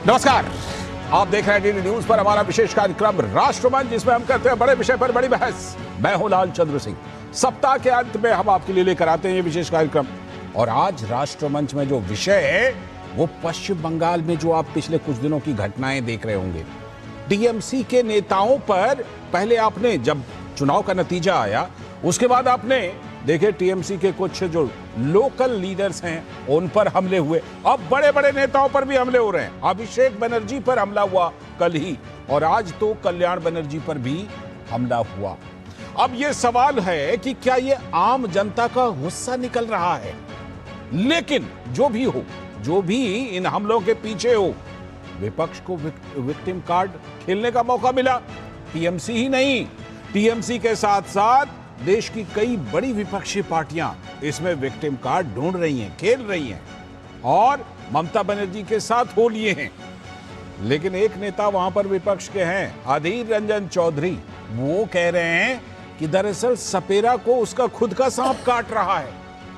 नमस्कार, आप देख रहे हैं डीडी न्यूज पर हमारा विशेष कार्यक्रम राष्ट्रमंच, जिसमें हम करते हैं बड़े विषय पर बड़ी बहस। मैं हूं लाल चंद्र सिंह। सप्ताह के अंत में हम आपके लिए लेकर आते हैं ये विशेष कार्यक्रम। और आज राष्ट्रमंच में जो विषय है वो पश्चिम बंगाल में जो आप पिछले कुछ दिनों की घटनाएं देख रहे होंगे। टीएमसी के नेताओं पर पहले आपने, जब चुनाव का नतीजा आया उसके बाद आपने देखे टीएमसी के कुछ जो लोकल लीडर्स हैं उन पर हमले हुए। अब बड़े बड़े नेताओं पर भी हमले हो रहे हैं। अभिषेक बनर्जी पर हमला हुआ कल ही, और आज तो कल्याण बनर्जी पर भी हमला हुआ। अब यह सवाल है कि क्या यह आम जनता का गुस्सा निकल रहा है? लेकिन जो भी हो, जो भी इन हमलों के पीछे हो, विपक्ष को विक्टिम कार्ड खेलने का मौका मिला। टीएमसी ही नहीं, टीएमसी के साथ साथ देश की कई बड़ी विपक्षी पार्टियां इसमें विक्टिम कार्ड ढूंढ रही हैं, खेल रही हैं और ममता बनर्जी के साथ हो लिए हैं। लेकिन एक नेता वहां पर विपक्ष के हैं, अधीर रंजन चौधरी, वो कह रहे हैं कि दरअसल सपेरा को उसका खुद का सांप काट रहा है।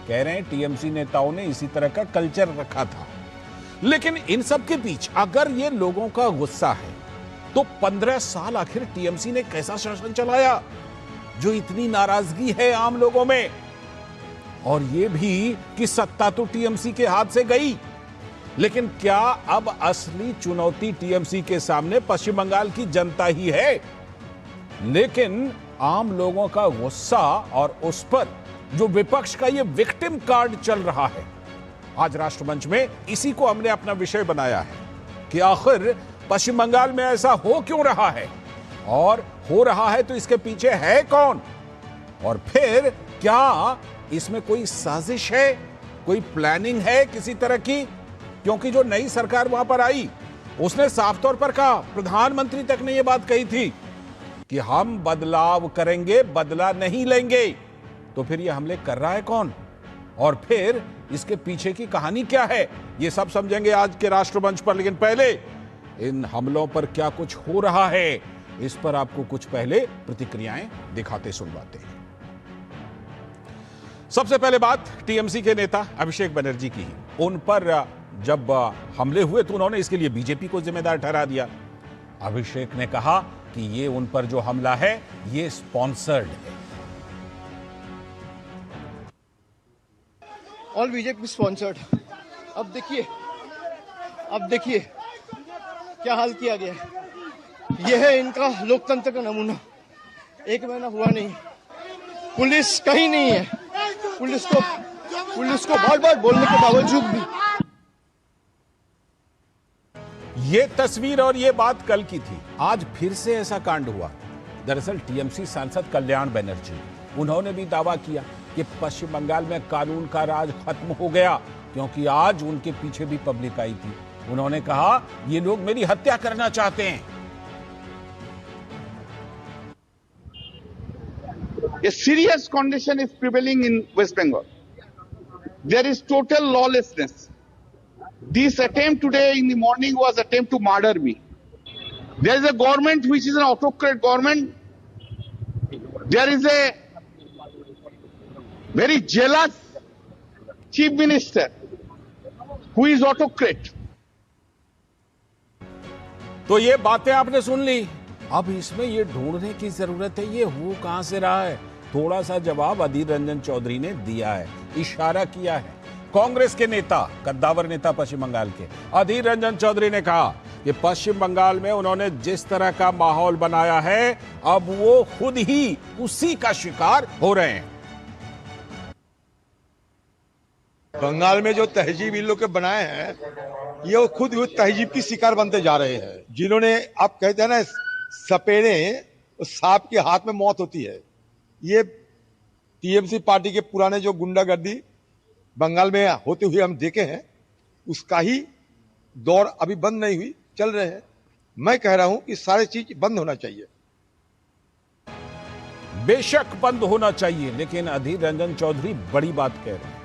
कह रहे हैं टीएमसी नेताओं ने इसी तरह का कल्चर रखा था। लेकिन इन सब के बीच अगर ये लोगों का गुस्सा है तो 15 साल आखिर टीएमसी ने कैसा शासन चलाया जो इतनी नाराजगी है आम लोगों में? और यह भी कि सत्ता तो टीएमसी के हाथ से गई, लेकिन क्या अब असली चुनौती टीएमसी के सामने पश्चिम बंगाल की जनता ही है? लेकिन आम लोगों का गुस्सा और उस पर जो विपक्ष का यह विक्टिम कार्ड चल रहा है, आज राष्ट्रमंच में इसी को हमने अपना विषय बनाया है कि आखिर पश्चिम बंगाल में ऐसा हो क्यों रहा है, और हो रहा है तो इसके पीछे है कौन, और फिर क्या इसमें कोई साजिश है, कोई प्लानिंग है किसी तरह की? क्योंकि जो नई सरकार वहां पर आई उसने साफ तौर पर कहा, प्रधानमंत्री तक ने यह बात कही थी कि हम बदलाव करेंगे, बदला नहीं लेंगे। तो फिर यह हमले कर रहा है कौन, और फिर इसके पीछे की कहानी क्या है, यह सब समझेंगे आज के राष्ट्रमंच पर। लेकिन पहले इन हमलों पर क्या कुछ हो रहा है, इस पर आपको कुछ पहले प्रतिक्रियाएं दिखाते सुनवाते हैं। सबसे पहले बात टीएमसी के नेता अभिषेक बनर्जी की ही। उन पर जब हमले हुए तो उन्होंने इसके लिए बीजेपी को जिम्मेदार ठहरा दिया। अभिषेक ने कहा कि ये उन पर जो हमला है ये स्पॉन्सर्ड है। All BJP sponsored. अब देखिए क्या हाल किया गया है। यह है इनका लोकतंत्र का नमूना। एक महीना हुआ नहीं, पुलिस कहीं नहीं है। पुलिस को बार बार बोलने के बावजूद भी। ये तस्वीर और ये बात कल की थी, आज फिर से ऐसा कांड हुआ। दरअसल टीएमसी सांसद कल्याण बनर्जी, उन्होंने भी दावा किया कि पश्चिम बंगाल में कानून का राज खत्म हो गया, क्योंकि आज उनके पीछे भी पब्लिक आई थी। उन्होंने कहा ये लोग मेरी हत्या करना चाहते हैं। A serious condition is prevailing in West Bengal. There is total lawlessness. This attempt today in the morning was attempt to murder me. There is a government which is an autocrat government. There is a very jealous chief minister who is autocrat. तो ये बातें आपने सुन ली। अब इसमें ये ढूंढने की जरूरत है ये हो कहां से रहा है। थोड़ा सा जवाब अधीर रंजन चौधरी ने दिया है, इशारा किया है। कांग्रेस के नेता, कद्दावर नेता पश्चिम बंगाल के अधीर रंजन चौधरी ने कहा कि पश्चिम बंगाल में उन्होंने जिस तरह का माहौल बनाया है, अब वो खुद ही उसी का शिकार हो रहे हैं। बंगाल में जो तहजीब इन लोग के बनाए हैं, ये वो खुद तहजीब की शिकार बनते जा रहे हैं। जिन्होंने, आप कहते हैं ना सपेरे, सांप के हाथ में मौत होती है। ये टीएमसी पार्टी के पुराने जो गुंडागर्दी बंगाल में होते हुए हम देखे हैं, उसका ही दौर अभी बंद नहीं हुई, चल रहे हैं। मैं कह रहा हूं कि सारी चीज बंद होना चाहिए। बेशक बंद होना चाहिए, लेकिन अधीर रंजन चौधरी बड़ी बात कह रहे हैं।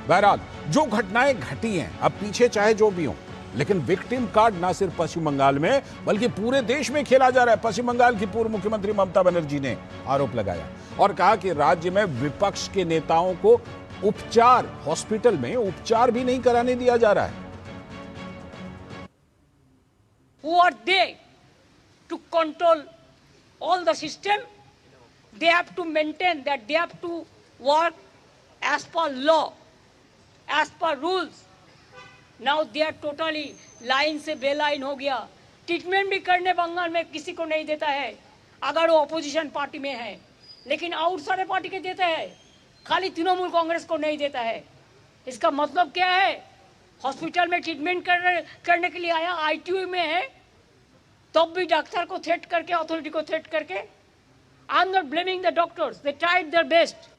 बहरहाल जो घटनाएं घटी हैं, अब पीछे चाहे जो भी हो, लेकिन विक्टिम कार्ड ना सिर्फ पश्चिम बंगाल में बल्कि पूरे देश में खेला जा रहा है। पश्चिम बंगाल की पूर्व मुख्यमंत्री ममता बनर्जी ने आरोप लगाया और कहा कि राज्य में विपक्ष के नेताओं को उपचार, हॉस्पिटल में उपचार भी नहीं कराने दिया जा रहा है। Who are they to control all the system? They have to maintain that they have to work as per law, as per rules. Now they are totally line से बेलाइन हो गया. ट्रीटमेंट भी करने बंगाल में किसी को नहीं देता है अगर वो अपोजिशन पार्टी में है, लेकिन और सारे पार्टी के देता है, खाली तृणमूल कांग्रेस को नहीं देता है. इसका मतलब क्या है? हॉस्पिटल में ट्रीटमेंट करने के लिए आया, आईटीयू में है, तब भी डॉक्टर को थ्रेट करके, अथॉरिटी को थ्रेट करके. I am not blaming the doctors, they tried their best.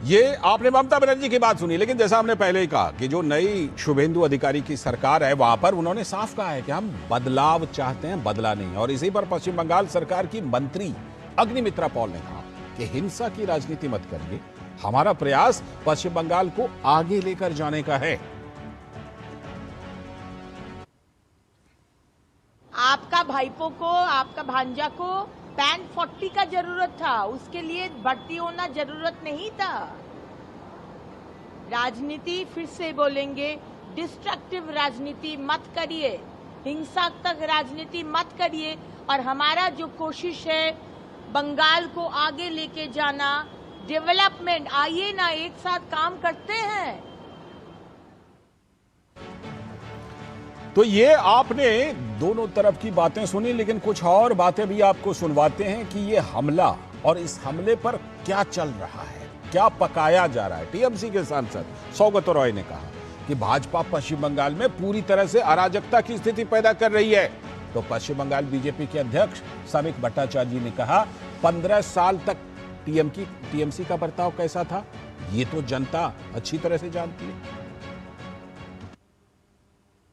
ये आपने ममता बनर्जी की बात सुनी, लेकिन जैसा हमने पहले ही कहा कि जो नई शुभेंदु अधिकारी की सरकार है वहां पर उन्होंने साफ कहा है कि हम बदलाव चाहते हैं, बदला नहीं. और इसी पर पश्चिम बंगाल सरकार की मंत्री अग्निमित्रा पॉल ने कहा कि हिंसा की राजनीति मत करिए, हमारा प्रयास पश्चिम बंगाल को आगे लेकर जाने का है. आपका भाईपो को, आपका भांजा को पैन 40 का जरूरत था, उसके लिए भर्ती होना जरूरत नहीं था. राजनीति फिर से बोलेंगे, डिस्ट्रक्टिव राजनीति मत करिए, हिंसात्मक राजनीति मत करिए. और हमारा जो कोशिश है बंगाल को आगे लेके जाना, डेवलपमेंट, आइए ना एक साथ काम करते हैं. तो ये आपने दोनों तरफ की बातें सुनी, लेकिन कुछ और बातें भी आपको सुनवाते हैं कि ये हमला और इस हमले पर क्या चल रहा है, क्या पकाया जा रहा है. टीएमसी के सांसद सौगत रॉय ने कहा कि भाजपा पश्चिम बंगाल में पूरी तरह से अराजकता की स्थिति पैदा कर रही है. तो पश्चिम बंगाल बीजेपी के अध्यक्ष समीक भट्टाचार्य जी ने कहा 15 साल तक टीएमसी का बर्ताव कैसा था ये तो जनता अच्छी तरह से जानती है.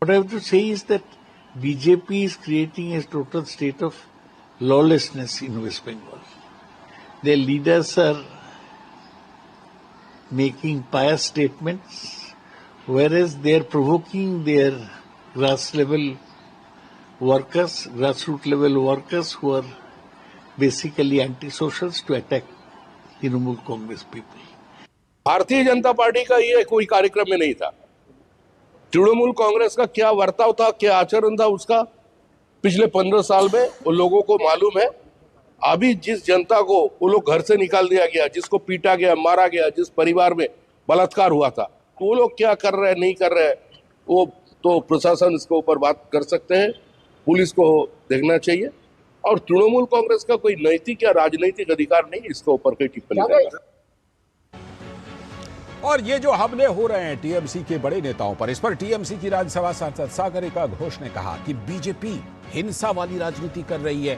What I have to say is that BJP is creating a total state of lawlessness in West Bengal. Their leaders are making pious statements, whereas they are provoking their grassroots level workers who are basically anti-socials to attack Trinamool Congress people. Bharatiya Janata party का ये कोई कार्यक्रम में नहीं था. तृणमूल कांग्रेस का क्या वर्ताव था, क्या आचरण था उसका पिछले 15 साल में वो लोगों को मालूम है. अभी जिस जनता को वो लोग घर से निकाल दिया गया, जिसको पीटा गया, मारा गया, जिस परिवार में बलात्कार हुआ था, तो वो लोग क्या कर रहे हैं, नहीं कर रहे हैं, वो तो प्रशासन इसके ऊपर बात कर सकते हैं, पुलिस को देखना चाहिए. और तृणमूल कांग्रेस का कोई नैतिक या राजनीतिक अधिकार नहीं इसके ऊपर कोई टिप्पणी करना. और ये जो हमले हो रहे हैं टीएमसी के बड़े नेताओं पर, इस पर टीएमसी की राज्यसभा सांसद सागरिका घोष ने कहा कि बीजेपी हिंसा वाली राजनीति कर रही है.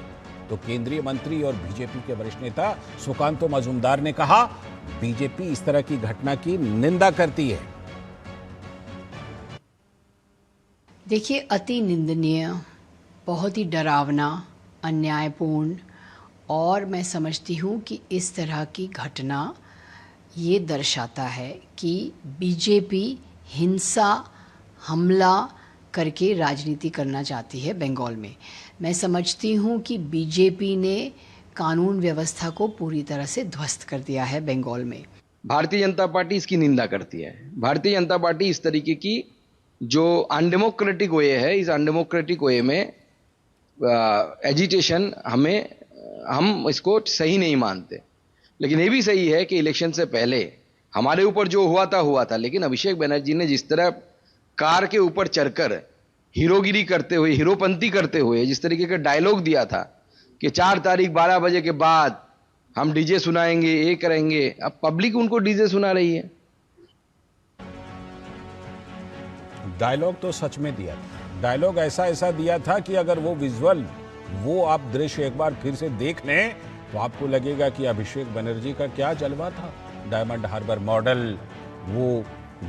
तो केंद्रीय मंत्री और बीजेपी के वरिष्ठ नेता सुकांतो मजूमदार ने कहा बीजेपी इस तरह की घटना की निंदा करती है. देखिए, अति निंदनीय, बहुत ही डरावना, अन्यायपूर्ण, और मैं समझती हूँ कि इस तरह की घटना ये दर्शाता है कि बीजेपी हिंसा, हमला करके राजनीति करना चाहती है बंगाल में. मैं समझती हूँ कि बीजेपी ने कानून व्यवस्था को पूरी तरह से ध्वस्त कर दिया है बंगाल में. भारतीय जनता पार्टी इसकी निंदा करती है. भारतीय जनता पार्टी इस तरीके की जो अनडेमोक्रेटिक वे है, इस अनडेमोक्रेटिक वे में एजिटेशन हम इसको सही नहीं मानते. लेकिन ये भी सही है कि इलेक्शन से पहले हमारे ऊपर जो हुआ था, लेकिन अभिषेक बनर्जी ने जिस तरह कार के ऊपर चढ़कर हीरोगिरी करते हुए, हीरोपंती करते हुए जिस तरीके का डायलॉग दिया था कि 4 तारीख 12 बजे के बाद हम डीजे सुनाएंगे, ये करेंगे, अब पब्लिक उनको डीजे सुना रही है. डायलॉग तो सच में दिया था. डायलॉग ऐसा दिया था कि अगर वो विजुअल, वो आप दृश्य एक बार फिर से देख लें तो आपको लगेगा कि अभिषेक बनर्जी का क्या जलवा था. डायमंड हार्बर मॉडल, वो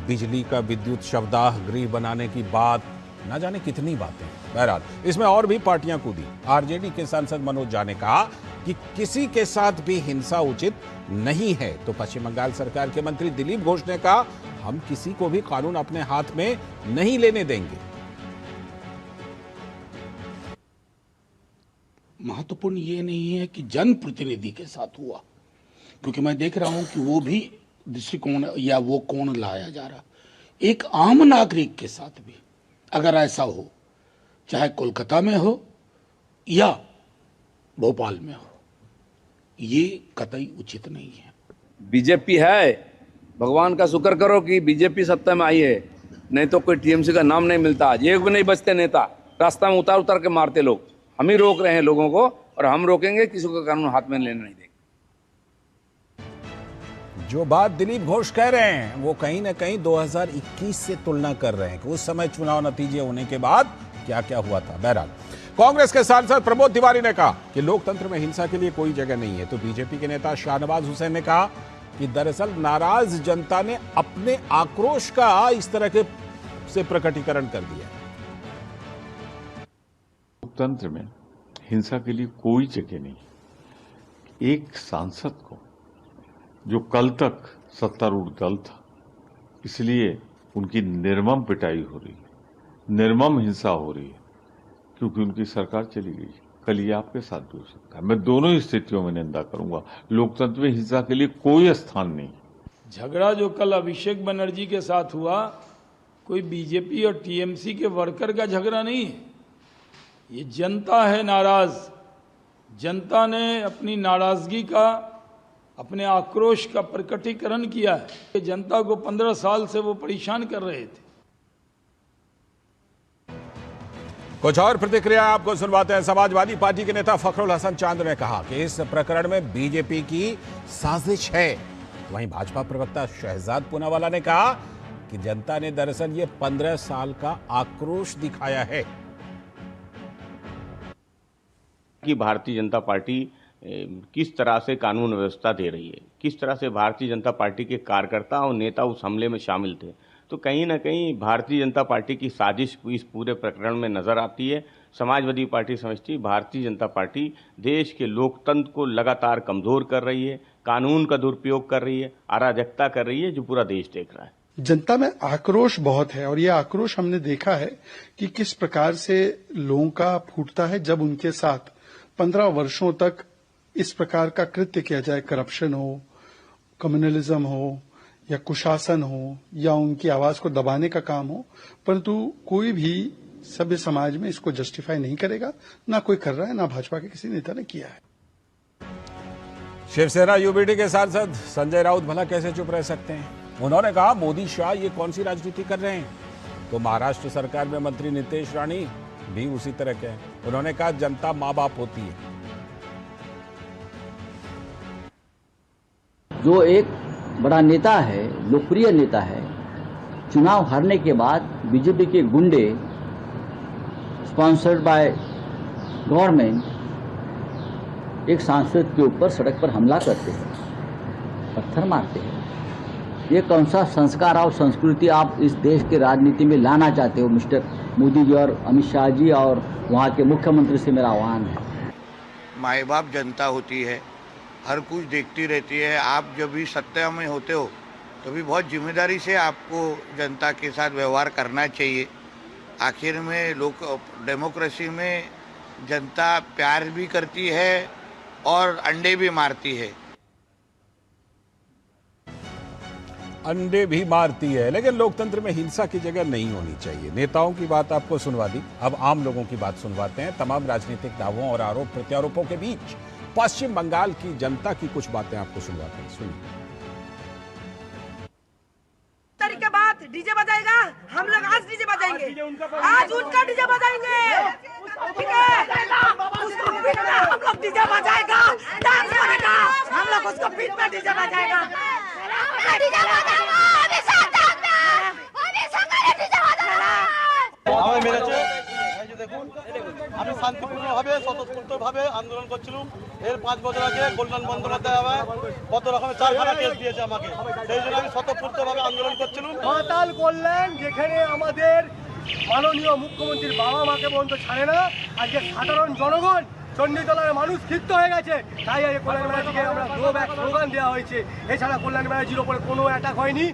बिजली का विद्युत शवदाह गृह बनाने की बात, ना जाने कितनी बातें. बहरहाल इसमें और भी पार्टियां कूदी. आरजेडी के सांसद मनोज झा ने कहा कि किसी के साथ भी हिंसा उचित नहीं है. तो पश्चिम बंगाल सरकार के मंत्री दिलीप घोष ने कहा हम किसी को भी कानून अपने हाथ में नहीं लेने देंगे. महत्वपूर्ण ये नहीं है कि जनप्रतिनिधि के साथ हुआ, क्योंकि मैं देख रहा हूं कि वो भी दृष्टिकोण या वो कोण लाया जा रहा. एक आम नागरिक के साथ भी अगर ऐसा हो, चाहे कोलकाता में हो या भोपाल में हो, ये कतई उचित नहीं है। बीजेपी है, भगवान का शुक्र करो कि बीजेपी सत्ता में आई है, नहीं तो कोई टीएमसी का नाम नहीं मिलता। आज एक भी नहीं बचते नेता, रास्ता में उतार उतार के मारते लोग। हम ही रोक रहे हैं लोगों को और हम रोकेंगे, किसी को कानून हाथ में लेने नहीं देंगे। जो बात दिलीप घोष कह रहे हैं वो कहीं ना कहीं 2021 से तुलना कर रहे हैं कि उस समय चुनाव नतीजे होने के बाद क्या क्या हुआ था। बहरहाल कांग्रेस के सांसद प्रमोद तिवारी ने कहा कि लोकतंत्र में हिंसा के लिए कोई जगह नहीं है, तो बीजेपी के नेता शाहनवाज हुसैन ने कहा कि दरअसल नाराज जनता ने अपने आक्रोश का इस तरह के से प्रकटीकरण कर दिया। लोकतंत्र में हिंसा के लिए कोई जगह नहीं। एक सांसद को जो कल तक सत्तारूढ़ दल था, इसलिए उनकी निर्मम पिटाई हो रही है, निर्मम हिंसा हो रही है, क्योंकि उनकी सरकार चली गई। कल ये आपके साथ भी हो सकता है। मैं दोनों ही स्थितियों में निंदा करूंगा। लोकतंत्र में हिंसा के लिए कोई स्थान नहीं। झगड़ा जो कल अभिषेक बनर्जी के साथ हुआ, कोई बीजेपी और टीएमसी के वर्कर का झगड़ा नहीं है। ये जनता है नाराज। जनता ने अपनी नाराजगी का, अपने आक्रोश का प्रकटीकरण किया है। जनता को 15 साल से वो परेशान कर रहे थे। कुछ और प्रतिक्रिया आपको सुनवाते हैं। समाजवादी पार्टी के नेता फखरुल हसन चांद ने कहा कि इस प्रकरण में बीजेपी की साजिश है। वहीं भाजपा प्रवक्ता शहजाद पूनावाला ने कहा कि जनता ने दरअसल ये 15 साल का आक्रोश दिखाया है कि भारतीय जनता पार्टी किस तरह से कानून व्यवस्था दे रही है, किस तरह से भारतीय जनता पार्टी के कार्यकर्ता और नेता उस हमले में शामिल थे। तो कहीं ना कहीं भारतीय जनता पार्टी की साजिश इस पूरे प्रकरण में नजर आती है। समाजवादी पार्टी समझती है भारतीय जनता पार्टी देश के लोकतंत्र को लगातार कमजोर कर रही है, कानून का दुरुपयोग कर रही है, अराजकता कर रही है, जो पूरा देश देख रहा है। जनता में आक्रोश बहुत है और ये आक्रोश हमने देखा है कि किस प्रकार से लोगों का फूटता है जब उनके साथ 15 वर्षों तक इस प्रकार का कृत्य किया जाए, करप्शन हो, कम्युनलिज्म हो या कुशासन हो या उनकी आवाज को दबाने का काम हो, परंतु कोई भी सभ्य समाज में इसको जस्टिफाई नहीं करेगा। ना कोई कर रहा है, ना भाजपा के किसी नेता ने किया है। शिवसेना यूबीडी के सांसद संजय राउत भला कैसे चुप रह सकते हैं। उन्होंने कहा मोदी शाह ये कौन सी राजनीति कर रहे हैं। तो महाराष्ट्र सरकार में मंत्री नितेश राणे भी उसी तरह के हैं। उन्होंने कहा जनता माँ बाप होती है। जो एक बड़ा नेता है, लोकप्रिय नेता है, चुनाव हारने के बाद बीजेपी के गुंडे स्पॉन्सर्ड बाय गवर्नमेंट एक सांसद के ऊपर सड़क पर हमला करते हैं, पत्थर मारते हैं। ये कौन सा संस्कार और संस्कृति आप इस देश के राजनीति में लाना चाहते हो मिस्टर मोदी जी और अमित शाह जी, और वहाँ के मुख्यमंत्री से मेरा आह्वान है। माए बाप जनता होती है, हर कुछ देखती रहती है। आप जब भी सत्ता में होते हो तो भी बहुत जिम्मेदारी से आपको जनता के साथ व्यवहार करना चाहिए। आखिर में लोग डेमोक्रेसी में जनता प्यार भी करती है और अंडे भी मारती है। अंडे भी मारती है, लेकिन लोकतंत्र में हिंसा की जगह नहीं होनी चाहिए। नेताओं की बात आपको सुनवा दी, अब आम लोगों की बात सुनवाते हैं। तमाम राजनीतिक दावों और आरोप प्रत्यारोपों के बीच पश्चिम बंगाल की जनता की कुछ बातें आपको सुनवाते हैं। सुनिए। के बाद डीजे बजाएगा, हम लोग आज डीजे बजाएंगे, आज उनका डीजे बजाएंगे, ठीक है? उसको पीठ में हम लोग डीजे बजाएगा, डांस करेगा, हम लोग उसको पीठ में डीजे बजाएगा, डीजे बजाएगा, अभी साथ में, अभी संगठन डीजे बजाएगा। আমার মেরেছে এই যে দেখুন, আমি শান্তিপূর্ণভাবে স্বতঃস্ফূর্তভাবে আন্দোলন করছিলাম। এর 5 বছর আগে কল্যাণ বন্দ্যোপাধ্যায় আমার কত রকমের 4খানা কেস দিয়েছে আমাকে, সেই জন্য আমি স্বতঃস্ফূর্তভাবে আন্দোলন করছিলাম। মাতাল কল্যাণ যেখানে আমাদের মাননীয় মুখ্যমন্ত্রীর বাবা মাকে পর্যন্ত ছাড়ে না, আজকে সাধারণ জনগণ চণ্ডীতলার মানুষ ক্ষিপ্ত হয়ে গেছে। তাই আজ কল্যাণ ব্যানার্জিকে আমরা গো ব্যাক স্লোগান দেওয়া হয়েছে। এছাড়া কল্যাণ ব্যানার্জির উপরে কোনো অ্যাটাক হয়নি।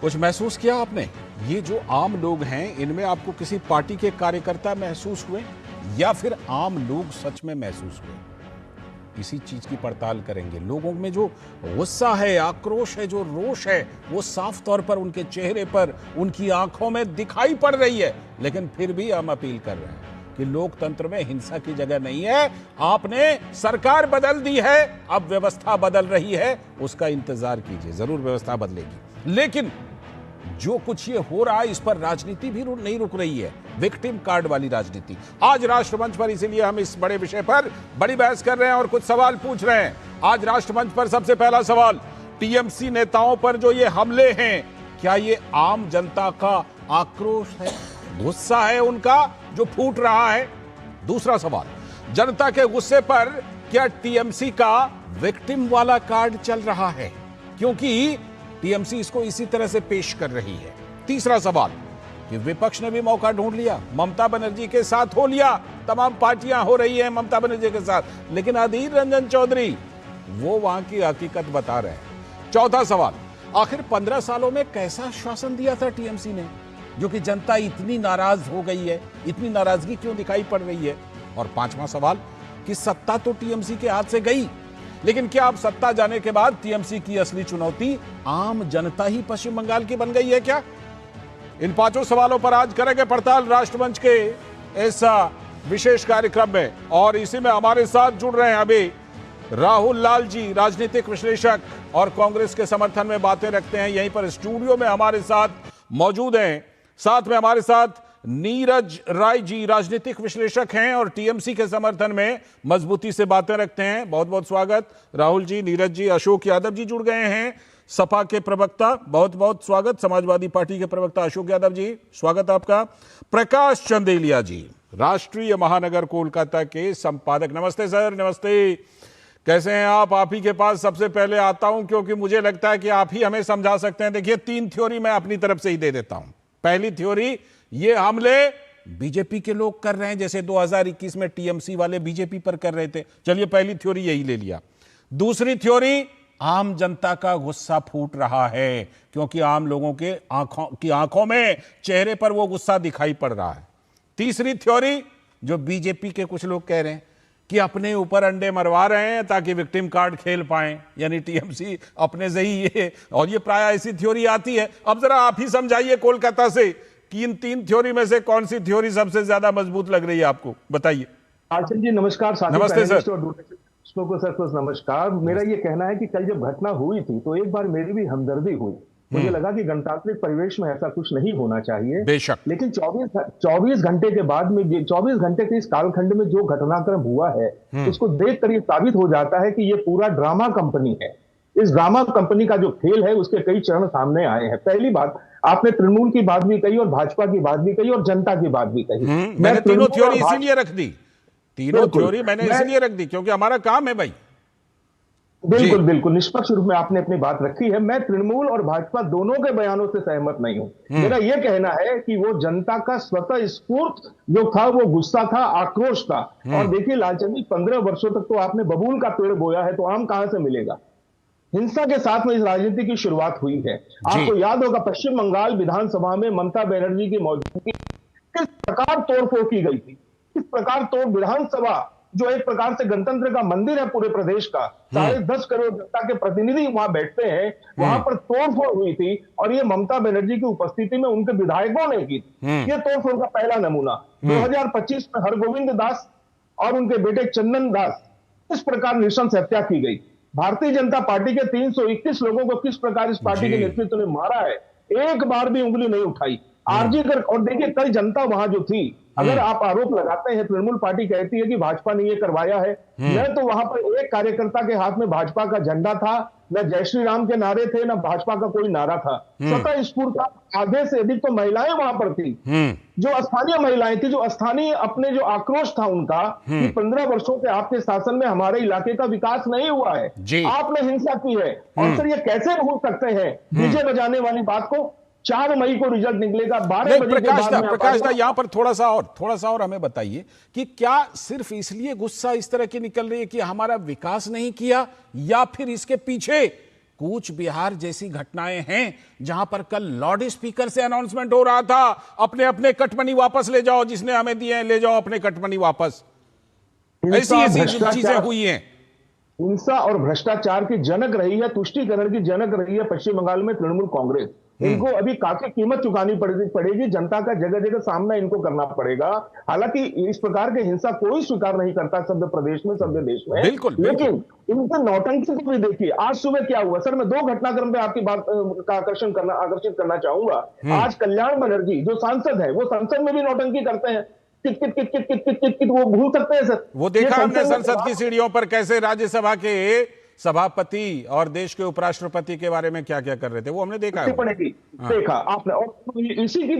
कुछ महसूस किया आपने? ये जो आम लोग हैं, इनमें आपको किसी पार्टी के कार्यकर्ता महसूस हुए या फिर आम लोग सच में महसूस हुए? इसी चीज की पड़ताल करेंगे। लोगों में जो गुस्सा है, आक्रोश है, जो रोष है, वो साफ तौर पर उनके चेहरे पर, उनकी आंखों में दिखाई पड़ रही है। लेकिन फिर भी हम अपील कर रहे हैं कि लोकतंत्र में हिंसा की जगह नहीं है। आपने सरकार बदल दी है, अब व्यवस्था बदल रही है, उसका इंतजार कीजिए, जरूर व्यवस्था बदलेगी। लेकिन जो कुछ ये हो रहा है, इस पर राजनीति भी नहीं रुक रही है, विक्टिम कार्ड वाली राजनीति। आज राष्ट्रमंच पर इसीलिए हम इस बड़े विषय पर बड़ी बहस कर रहे हैं और कुछ सवाल पूछ रहे हैं। आज राष्ट्रमंच पर सबसे पहला सवाल, टीएमसी नेताओं पर जो ये हमले हैं, क्या ये आम जनता का आक्रोश है, गुस्सा है उनका जो फूट रहा है? दूसरा सवाल, जनता के गुस्से पर क्या टीएमसी का विक्टिम वाला कार्ड चल रहा है, क्योंकि टीएमसी इसको इसी तरह से पेश कर रही है? तीसरा सवाल कि विपक्ष ने भी मौका ढूंढ लिया, ममता बनर्जी के साथ हो लिया, तमाम पार्टियां हो रही हैं ममता बनर्जी के साथ, लेकिन अधीर रंजन चौधरी वो वहां की हकीकत बता रहे हैं। चौथा सवाल, आखिर 15 सालों में कैसा शासन दिया था टीएमसी ने, जो कि जनता इतनी नाराज हो गई है, इतनी नाराजगी क्यों दिखाई पड़ रही है? और पांचवा सवाल कि सत्ता तो टीएमसी के हाथ से गई, लेकिन क्या अब सत्ता जाने के बाद टीएमसी की असली चुनौती आम जनता ही पश्चिम बंगाल की बन गई है क्या? इन पांचों सवालों पर आज करेंगे पड़ताल राष्ट्रमंच के इस विशेष कार्यक्रम में। और इसी में हमारे साथ जुड़ रहे हैं अभी राहुल लाल जी, राजनीतिक विश्लेषक और कांग्रेस के समर्थन में बातें रखते हैं, यहीं पर स्टूडियो में हमारे साथ मौजूद हैं। साथ में हमारे साथ नीरज राय जी, राजनीतिक विश्लेषक हैं और टीएमसी के समर्थन में मजबूती से बातें रखते हैं। बहुत बहुत स्वागत राहुल जी, नीरज जी। अशोक यादव जी जुड़ गए हैं, सपा के प्रवक्ता, बहुत बहुत स्वागत। समाजवादी पार्टी के प्रवक्ता अशोक यादव जी, स्वागत आपका। प्रकाश चंदेलिया जी, राष्ट्रीय महानगर कोलकाता के संपादक, नमस्ते सर। नमस्ते, कैसे हैं आप? आप ही के पास सबसे पहले आता हूं क्योंकि मुझे लगता है कि आप ही हमें समझा सकते हैं। देखिए, 3 थ्योरी मैं अपनी तरफ से ही दे देता हूं। पहली थ्योरी, ये हमले बीजेपी के लोग कर रहे हैं, जैसे 2021 में टीएमसी वाले बीजेपी पर कर रहे थे। चलिए, पहली थ्योरी यही ले लिया। दूसरी थ्योरी, आम जनता का गुस्सा फूट रहा है, क्योंकि आम लोगों के आंखों में, चेहरे पर वो गुस्सा दिखाई पड़ रहा है। तीसरी थ्योरी, जो बीजेपी के कुछ लोग कह रहे हैं कि अपने ऊपर अंडे मरवा रहे हैं ताकि विक्टिम कार्ड खेल पाएं, यानी टीएमसी अपने से ही ये, और ये प्राय ऐसी थ्योरी आती है। अब जरा आप ही समझाइए कोलकाता से कि इन 3 थ्योरी में से कौन सी थ्योरी सबसे ज्यादा मजबूत लग रही है आपको, बताइए। आर्चन जी नमस्कार। नमस्ते सर। सर नमस्कार। मेरा ये कहना है कि कल जब घटना हुई थी तो एक बार मेरी भी हमदर्दी हुई। मुझे लगा कि गणतांत्रिक परिवेश में ऐसा कुछ नहीं होना चाहिए, बेशक। लेकिन 24 घंटे के बाद में, 24 घंटे के इस कालखंड में जो घटनाक्रम हुआ है उसको देखकर ये साबित हो जाता है कि ये पूरा ड्रामा कंपनी है। इस ड्रामा कंपनी का जो खेल है उसके कई चरण सामने आए हैं। पहली बात, आपने तृणमूल की बात भी कही और भाजपा की बात भी कही और जनता की बात भी कही। मैंने तीनों थ्योरी इसीलिए रख दी, तीनों थ्योरी मैंने इसलिए रख दी क्योंकि हमारा काम है भाई। बिल्कुल बिल्कुल, निष्पक्ष रूप में आपने अपनी बात रखी है। मैं तृणमूल और भाजपा दोनों के बयानों से सहमत नहीं हूं। मेरा यह कहना है कि वो जनता का स्वतः स्फूर्त जो था, वो गुस्सा था, आक्रोश था। और देखिए लालचंद जी, 15 वर्षों तक तो आपने बबूल का पेड़ बोया है, तो आम कहां से मिलेगा? हिंसा के साथ में इस राजनीति की शुरुआत हुई है। आपको याद होगा पश्चिम बंगाल विधानसभा में ममता बनर्जी की मौजूदगी किस प्रकार तोड़फोड़ की गई थी, किस प्रकार तोड़, विधानसभा जो एक प्रकार से गणतंत्र का मंदिर है पूरे प्रदेश का, 10.5 करोड़ जनता के प्रतिनिधि वहां बैठते हैं, वहां पर तोड़फोड़ हुई थी और ये ममता बनर्जी की उपस्थिति में उनके विधायकों ने की थी। ये तोड़फोड़ का पहला नमूना। 2025 में हरगोविंद दास और उनके बेटे चंदन दास, इस प्रकार नृशंस हत्या की गई। भारतीय जनता पार्टी के 321 लोगों को किस प्रकार इस पार्टी के नेतृत्व ने मारा है, एक बार भी उंगली नहीं उठाई। आरजी कर, और देखिए कल जनता वहां जो थी, अगर आप आरोप लगाते हैं, तृणमूल पार्टी कहती है कि भाजपा ने ये करवाया है, न तो वहां पर एक कार्यकर्ता के हाथ में भाजपा का झंडा था, न जय श्री राम के नारे थे, न भाजपा का कोई नारा था। स्वतः स्फूर्त था। आधे से अधिक तो महिलाएं वहां पर थी, जो स्थानीय महिलाएं थी, जो स्थानीय अपने जो आक्रोश था उनका कि 15 वर्षों से आपके शासन में हमारे इलाके का विकास नहीं हुआ है, आपने हिंसा की है। और सर ये कैसे भूल सकते हैं डीजे बजाने वाली बात को? 4 मई को रिजल्ट निकलेगा, 12 बजे के बाद में। प्रकाश दा, यहाँ पर थोड़ा सा और हमें बताइए कि क्या सिर्फ इसलिए गुस्सा इस तरह की निकल रही है कि हमारा विकास नहीं किया, या फिर इसके पीछे कूच बिहार जैसी घटनाएं हैं जहां पर कल लाउड स्पीकर से अनाउंसमेंट हो रहा था, अपने अपने कटमनी वापस ले जाओ, जिसने हमें दिए हैं ले जाओ अपने कटमनी वापस, ऐसी चीजें हुई हैं। हिंसा और भ्रष्टाचार की जनक रही है, तुष्टीकरण की जनक रही है पश्चिम बंगाल में तृणमूल कांग्रेस। इनको अभी काफी कीमत चुकानी पड़ेगी, जनता का जगह जगह सामना इनको करना पड़ेगा। हालांकि इस प्रकार की हिंसा कोई स्वीकार नहीं करता सभ्य प्रदेश में, सभ्य देश में, बिल्कुल, लेकिन इनके नौटंकी को भी देखिए। आज सुबह क्या हुआ सर, मैं 2 घटनाक्रम पे आपकी बात का आकर्षित करना चाहूंगा। आज कल्याण बनर्जी जो सांसद है, वो संसद में भी नौटंकी करते हैं। कित कित कित कित कित कित कित कित वो भूल सकते हैं सर? वो देखा हमने संसद की सीढ़ियों पर कैसे राज्यसभा के सभापति और देश के उपराष्ट्रपति के बारे में क्या क्या कर रहे थे, वो हमने देखा देखा आपने। और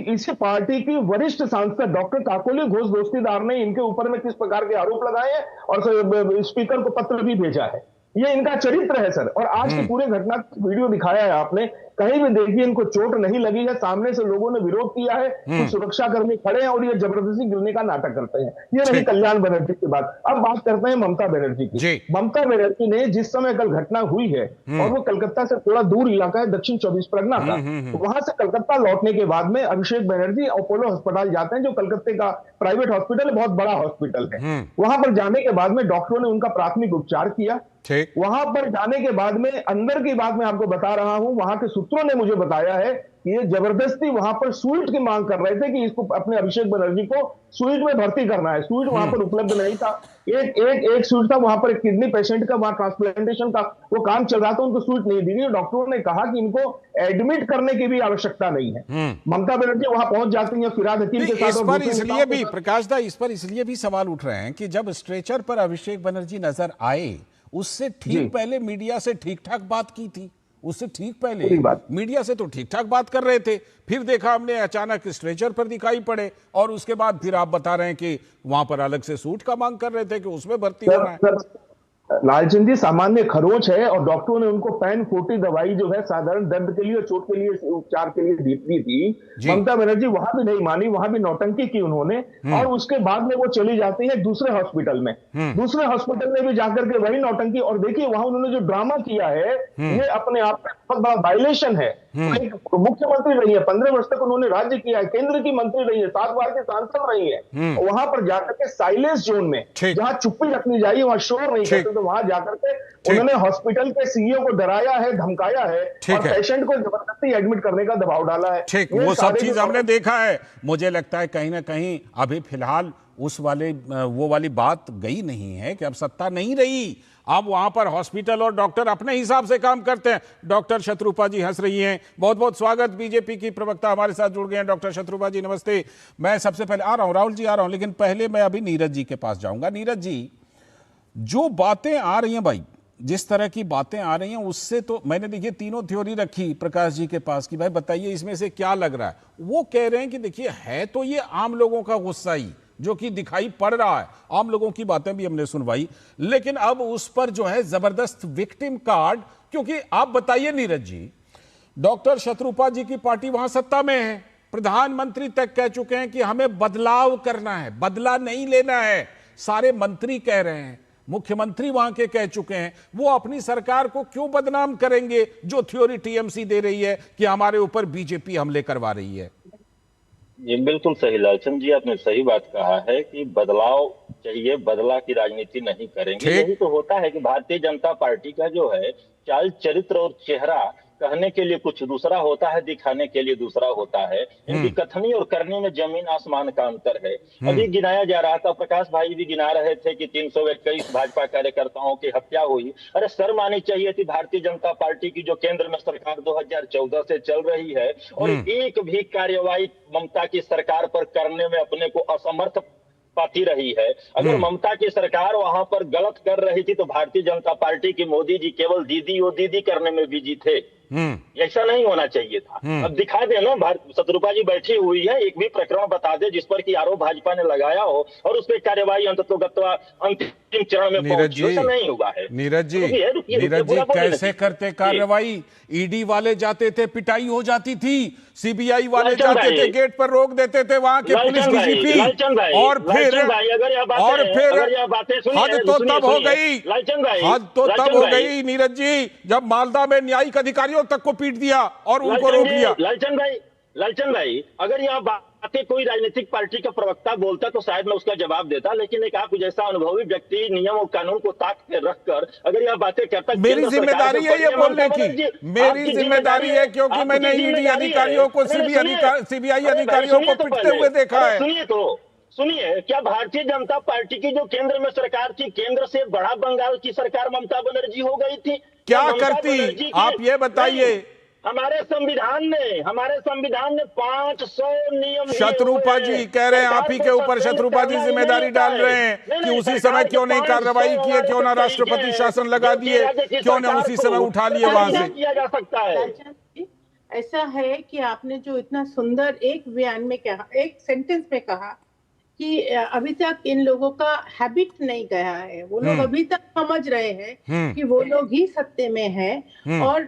इसी पार्टी की वरिष्ठ सांसद डॉक्टर काकोली घोष दोस्तीदार ने इनके ऊपर में किस प्रकार के आरोप लगाए हैं और स्पीकर को पत्र भी भेजा है। ये इनका चरित्र है सर। और आज के पूरे घटना वीडियो दिखाया है आपने, कहीं भी देखिए इनको चोट नहीं लगी है, सामने से लोगों ने विरोध किया है, कुछ सुरक्षाकर्मी खड़े हैं और ये जबरदस्ती गिरने का नाटक करते हैं। ये रही कल्याण बनर्जी की बात। अब बात करते हैं ममता बनर्जी की। ममता बनर्जी ने जिस समय कल घटना हुई है और वो कलकत्ता से थोड़ा दूर इलाका है दक्षिण 24 परगना का, वहां से कलकत्ता लौटने के बाद में अभिषेक बनर्जी अपोलो अस्पताल जाते हैं, जो कलकत्ते का प्राइवेट हॉस्पिटल, बहुत बड़ा हॉस्पिटल है। वहां पर जाने के बाद में डॉक्टरों ने उनका प्राथमिक उपचार किया। वहां पर जाने के बाद में अंदर की बात मैं आपको बता रहा हूं, वहां के सूत्रों ने मुझे बताया है कि ये जबरदस्ती वहां पर स्वीट की मांग कर रहे थे कि इसको अपने अभिषेक बनर्जी को स्वीट में भर्ती करना है। स्वीट वहां पर उपलब्ध नहीं था। एक स्वीट था वहां पर, एक किडनी पेशेंट का वहां ट्रांसप्लांटेशन का वो काम चल रहा था, उनको स्वीट नहीं दी गई। डॉक्टरों ने कहा कि इनको एडमिट करने की भी आवश्यकता नहीं है। ममता बनर्जी वहां पहुंच जाती है फिराद हकीम के साथ। इस पर इसलिए भी प्रकाश दा, इस पर इसलिए भी सवाल उठ रहे हैं कि जब स्ट्रेचर पर अभिषेक बनर्जी नजर आए, उससे ठीक पहले मीडिया से ठीक ठाक बात की थी। उससे ठीक पहले मीडिया से तो ठीक ठाक बात कर रहे थे, फिर देखा हमने अचानक स्ट्रेचर पर दिखाई पड़े और उसके बाद फिर आप बता रहे हैं कि वहां पर अलग से सूट का मांग कर रहे थे कि उसमें भर्ती होना है। लालचंद जी, सामान्य खरोच है और डॉक्टरों ने उनको पैन 40 दवाई जो है साधारण दर्द के लिए और चोट के लिए उपचार के लिए दी थी। ममता बनर्जी वहां भी नहीं मानी, वहां भी नौटंकी की उन्होंने। और उसके बाद में वो चली जाती है दूसरे हॉस्पिटल में। दूसरे हॉस्पिटल में भी जाकर के वही नौटंकी। और देखिए वहां उन्होंने जो ड्रामा किया है, ये अपने आप में बहुत बड़ा वायलेशन है। मुख्यमंत्री रही है, 15 वर्ष तक उन्होंने राज्य किया है, केंद्र की मंत्री रही है, 7 बार के सांसद रही है। वहां पर जाकर के साइलेंस जोन में, जहां चुप्पी रखनी चाहिए वहां शोर नहीं करते, तो वहां जाकर के उन्होंने हॉस्पिटल के सीईओ को डराया है, धमकाया है और पेशेंट को जबरदस्ती एडमिट करने का दबाव डाला है। ठीक, वो सब चीज हमने देखा है। मुझे लगता है कहीं ना कहीं अभी फिलहाल उस वाले वो वाली बात गई नहीं है कि अब सत्ता नहीं रही, अब वहां पर हॉस्पिटल और डॉक्टर अपने हिसाब से काम करते हैं। डॉक्टर शत्रुपा जी हंस रही हैं, बहुत बहुत स्वागत। बीजेपी की प्रवक्ता हमारे साथ जुड़ गए हैं। डॉक्टर शत्रुपा जी नमस्ते। मैं सबसे पहले आ रहा हूं, राहुल जी आ रहा हूं, लेकिन पहले मैं अभी नीरज जी के पास जाऊंगा। नीरज जी, जो बातें आ रही हैं भाई, जिस तरह की बातें आ रही हैं, उससे तो मैंने देखिए तीनों थ्योरी रखी प्रकाश जी के पास कि भाई बताइए इसमें से क्या लग रहा है। वो कह रहे हैं कि देखिए है तो ये आम लोगों का गुस्सा ही जो कि दिखाई पड़ रहा है, आम लोगों की बातें भी हमने सुनवाई, लेकिन अब उस पर जो है जबरदस्त विक्टिम कार्ड। क्योंकि आप बताइए नीरज जी, डॉक्टर शत्रुपा जी की पार्टी वहां सत्ता में है, प्रधानमंत्री तक कह चुके हैं कि हमें बदलाव करना है, बदला नहीं लेना है। सारे मंत्री कह रहे हैं, मुख्यमंत्री वहां के कह चुके हैं। वो अपनी सरकार को क्यों बदनाम करेंगे जो थ्योरी टीएमसी दे रही है कि हमारे ऊपर बीजेपी हमले करवा रही है। ये बिल्कुल सही लालचंद जी, आपने सही बात कहा है कि बदलाव चाहिए, बदला की राजनीति नहीं करेंगे। यही तो होता है कि भारतीय जनता पार्टी का जो है चाल चरित्र और चेहरा कहने के लिए कुछ दूसरा होता है, दिखाने के लिए दूसरा होता है। इनकी कथनी और करने में जमीन आसमान का अंतर है। अभी गिनाया जा रहा था, प्रकाश भाई भी गिना रहे थे कि 321 भाजपा कार्यकर्ताओं की हत्या हुई। अरे शर्म आनी चाहिए थी भारतीय जनता पार्टी की, जो केंद्र में सरकार 2014 से चल रही है और एक भी कार्यवाही ममता की सरकार पर करने में अपने को असमर्थ पाती रही है। अगर ममता की सरकार वहां पर गलत कर रही थी तो भारतीय जनता पार्टी की मोदी जी केवल दीदी और दीदी करने में बिजी थे। ऐसा नहीं होना चाहिए था। अब दिखा दे ना, शत्रुपा जी बैठी हुई है, एक भी प्रकरण बता दे जिस पर कि आरोप भाजपा ने लगाया हो और उस पर कार्यवाही अंततोगत्वा अंतिम चरण में पहुंची। ऐसा नहीं हुआ है। नीरज जी कैसे करते कार्रवाई? ईडी वाले जाते थे, पिटाई हो जाती थी, सीबीआई वाले जाते थे, गेट पर रोक देते थे वहां के पुलिस डीजीपी, और फिर हद तो तब हो गई, हद तो तब हो गई नीरज जी, जब मालदा में न्यायिक अधिकारियों तक को पीट दिया और उनको रोक लिया। लालचंद भाई, अगर यह बातें बातें कोई राजनीतिक पार्टी का प्रवक्ता बोलता तो शायद मैं उसका जवाब देता, लेकिन एक आप जैसा अनुभवी व्यक्ति नियम और कानून को ताक पे रखकर अगर यह बातें करता, मेरी जिम्मेदारी है ये बोलने की, मेरी जिम्मेदारी है, क्योंकि मैंने ईडी अधिकारियों को, सीबीआई अधिकारियों को पिटते हुए देखा है। सुनिए, क्या भारतीय जनता पार्टी की जो केंद्र में सरकार थी, केंद्र से बड़ा बंगाल की सरकार ममता बनर्जी हो गई थी? क्या करती आप ये बताइए। हमारे संविधान ने 500 नियम। शत्रुपा जी कह रहे हैं आप ही के ऊपर शत्रुपा जी जिम्मेदारी डाल रहे हैं कि उसी समय क्यों नहीं कार्रवाई किए, क्यों ना राष्ट्रपति शासन लगा दिए, क्यों ना उसी समय उठा लिए वहां से। किया जा सकता है। ऐसा है कि आपने जो इतना सुंदर एक बयान में कहा, एक सेंटेंस में कहा कि अभी तक इन लोगों का हैबिट नहीं गया है, वो लोग अभी तक समझ रहे हैं कि वो लोग ही सत्य में हैं, और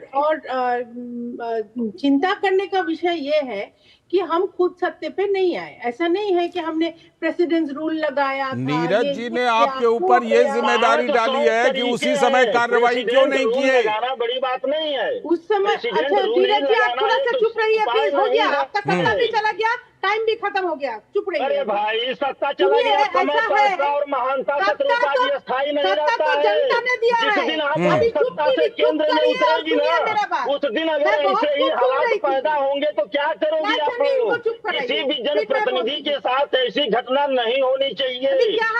चिंता करने का विषय ये है कि हम खुद सत्य पे नहीं आए। ऐसा नहीं है कि हमने प्रेसिडेंस रूल लगाया था। नीरज जी ने आपके ऊपर ये जिम्मेदारी डाली है कि उसी समय कार्रवाई क्यों नहीं किए। बड़ी बात नहीं है उस समय। अच्छा नीरज जी आप थोड़ा सा चुप रहिए प्लीज, हो गया आपका सत्ता भी चला गया, टाइम भी खत्म हो गया, चुप रहिए। अरे भाई सत्ता चला गया, समय पैसा और महानता शत्रुपा जी स्थायी नहीं रहता है। जनता ने दिया है, जिस दिन आप सत्ता से केंद्र में उतरेगी ना, उस दिन अगर ऐसे ही हालात पैदा होंगे तो क्या करोगी आप लोग? किसी भी जनप्रतिनिधि के साथ ऐसी घटना नहीं होनी चाहिए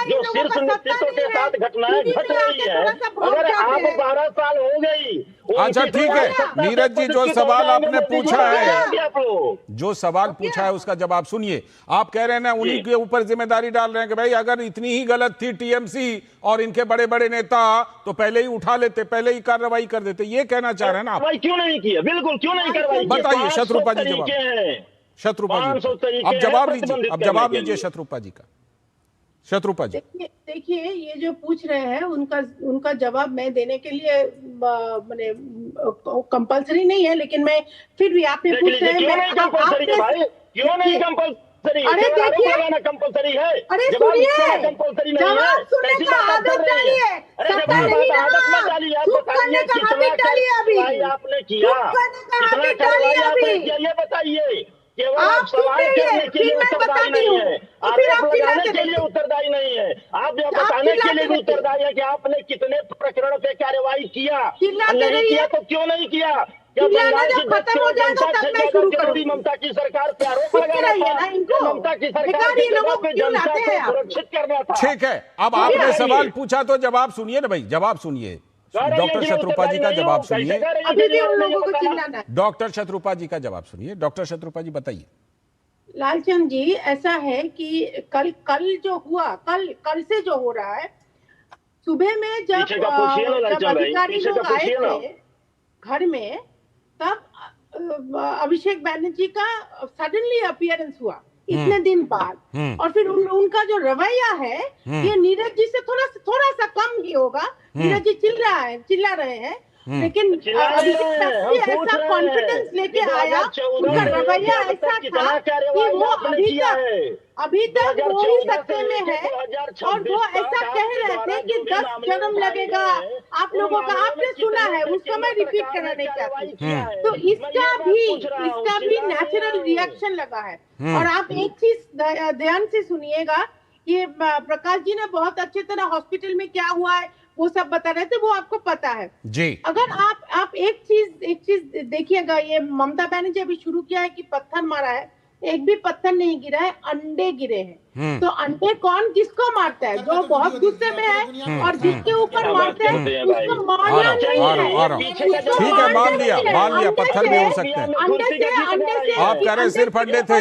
जो शीर्ष नेतृत्व के साथ घटनाएं घट रही है। अगर आप 12 साल हो गई। अच्छा ठीक है नीरज जी, जो सवाल आपने पूछा है, जो सवाल पूछा है उसका जवाब सुनिए। आप कह रहे हैं ना उन्हीं के ऊपर जिम्मेदारी डाल रहे हैं कि भाई अगर इतनी ही गलत थी टीएमसी और इनके बड़े बड़े नेता तो पहले ही उठा लेते, पहले ही कार्रवाई कर देते, ये कहना चाह रहे हैं ना आप? क्यों नहीं किया? बिल्कुल क्यों नहीं कार्रवाई? बताइए शत्रुपा जी जवाब। शत्रुपा जी आप जवाब लीजिए, अब जवाब लीजिए शत्रुपा जी का। शत्रुपा जी देखिए ये जो पूछ रहे हैं उनका जवाब मैं देने के लिए मैंने कंपलसरी नहीं है, लेकिन मैं फिर भी आपने पूछ रहे हैं क्यों नहीं कंपलसरी? अरे देखिए कंपलसरी है। अरे सुनिए, कंपलसरी जवाब सुनने का आदत डालिए, सत्ता नहीं ना, चुप करने का हैबिट डालिए। अभी आपने किया कितना कार्रवाई आपने किया ये बताइए। केवल आप सवाल करने के लिए उत्तरदायी नहीं है, आरोप लगाने के लिए उत्तरदायी नहीं है, आप यह बताने के लिए भी उत्तरदायी है कि आपने कितने प्रकरण पे कार्रवाई किया, नहीं किया तो क्यों नहीं किया? क्या बंगाल की बच्चों और जनता से ज्यादा जरूरी ममता की सरकार पे आरोप लगाना था? ममता की सरकार की जगह पे जनता को सुरक्षित करना था। ठीक है, अब आपने सवाल पूछा तो जवाब सुनिए ना भाई, जवाब सुनिए। डॉक्टर शत्रुपा जी का जवाब सुनिए। अभी भी उन लोगों को चिल्लाना है। डॉक्टर शत्रुपा जी का जवाब सुनिए। डॉक्टर शत्रुपा जी बताइए। लालचंद जी ऐसा है कि कल जो हुआ, कल से जो हो रहा है, सुबह में जब अधिकारी लोग आए थे घर में, तब अभिषेक बैनर्जी का सडनली अपीयरेंस हुआ इतने दिन बाद, और फिर उनका जो रवैया है ये नीरज जी से थोड़ा सा कम ही होगा। नीरज जी चिल्ला रहे हैं, लेकिन ऐसा कॉन्फिडेंस लेके आया, उनका रवैया ऐसा था कि वो अभी तक वो ही सत्ते में है, और वो ऐसा कह रहे थे कि 10 जन्म लगेगा आप लोगों का। आपने सुना है, उसको मैं रिपीट करना नहीं चाहती। तो इसका भी नेचुरल रिएक्शन लगा है। और आप एक चीज ध्यान से सुनिएगा, ये प्रकाश जी ने बहुत अच्छी तरह हॉस्पिटल में क्या हुआ है वो सब बता रहे थे, वो आपको पता है जी। अगर आप एक चीज देखिएगा, ये ममता बनर्जी अभी शुरू किया है कि पत्थर मारा है, एक भी पत्थर नहीं गिरा है, अंडे गिरे हैं। तो अंडे कौन किसको मारता है? जो बहुत गुस्से में है और जिसके ऊपर मारते हैं उसको मारना नहीं है। ठीक है, मान लिया पत्थर भी हो सकते हैं। अंडे से आप कह रहे हैं सिर्फ अंडे थे।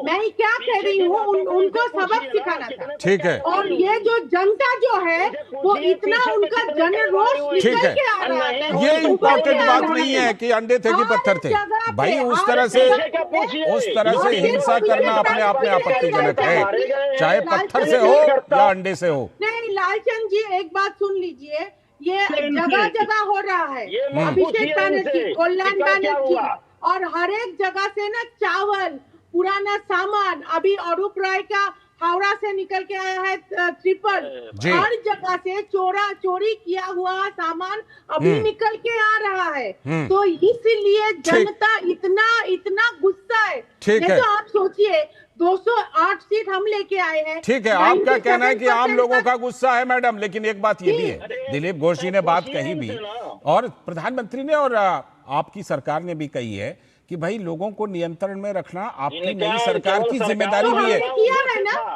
मैं क्या कह रही हूँ, उनको सबक सिखाना था। ठीक है। और ये जो जनता जो है वो इतना उनका जन रोष निकल के आ रहा है। ये इम्पोर्टेंट बात नहीं है कि अंडे थे कि पत्थर थे भाई। उस तरह से हिंसा करना अपने आप में आपत्तिजनक है, चाहे पत्थर से हो या अंडे से हो। नहीं लालचंद जी एक बात सुन लीजिए, ये जगह जगह हो रहा है। अभिषेक बैनर्जी, कल्याण बैनर्जी, और हर एक जगह से ना चावल, पुराना सामान, अभी अरूप राय का हावड़ा से निकल के आया है ट्रिपल, हर जगह से चोरी किया हुआ सामान अभी निकल के आ रहा है। तो इसीलिए जनता इतना गुस्सा है। तो आप सोचिए 208 सीट हम लेके आए हैं। ठीक है, आपका कहना है कि आम लोगों का गुस्सा है मैडम, लेकिन एक बात ये भी है, दिलीप घोष जी ने बात कही भी और प्रधानमंत्री ने और आपकी सरकार ने भी कही है कि भाई लोगों को नियंत्रण में रखना आपकी नई सरकार की जिम्मेदारी भी है,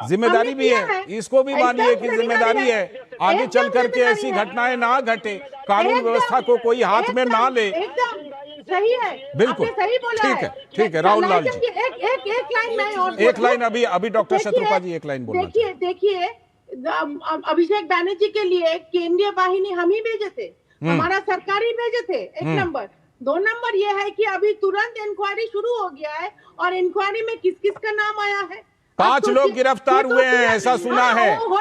जिम्मेदारी भी है, इसको भी मानिए कि जिम्मेदारी है। आगे चल करके ऐसी घटनाएं ना घटे, कानून व्यवस्था को कोई हाथ में ना ले। सही है, बिल्कुल सही बोला ठीक है राहुल लाल जी, एक लाइन मैं और एक लाइन अभी डॉक्टर शत्रुपा जी एक लाइन बोलना। देखिए अभिषेक बैनर्जी के लिए केंद्रीय वाहिनी हम ही भेजे थे, हमारा सरकारी भेजे थे, एक नंबर। 2 नंबर ये है कि अभी तुरंत इंक्वायरी शुरू हो गया है और इंक्वायरी में किस किस का नाम आया है। 5 लोग गिरफ्तार हुए हैं ऐसा सुना है। वो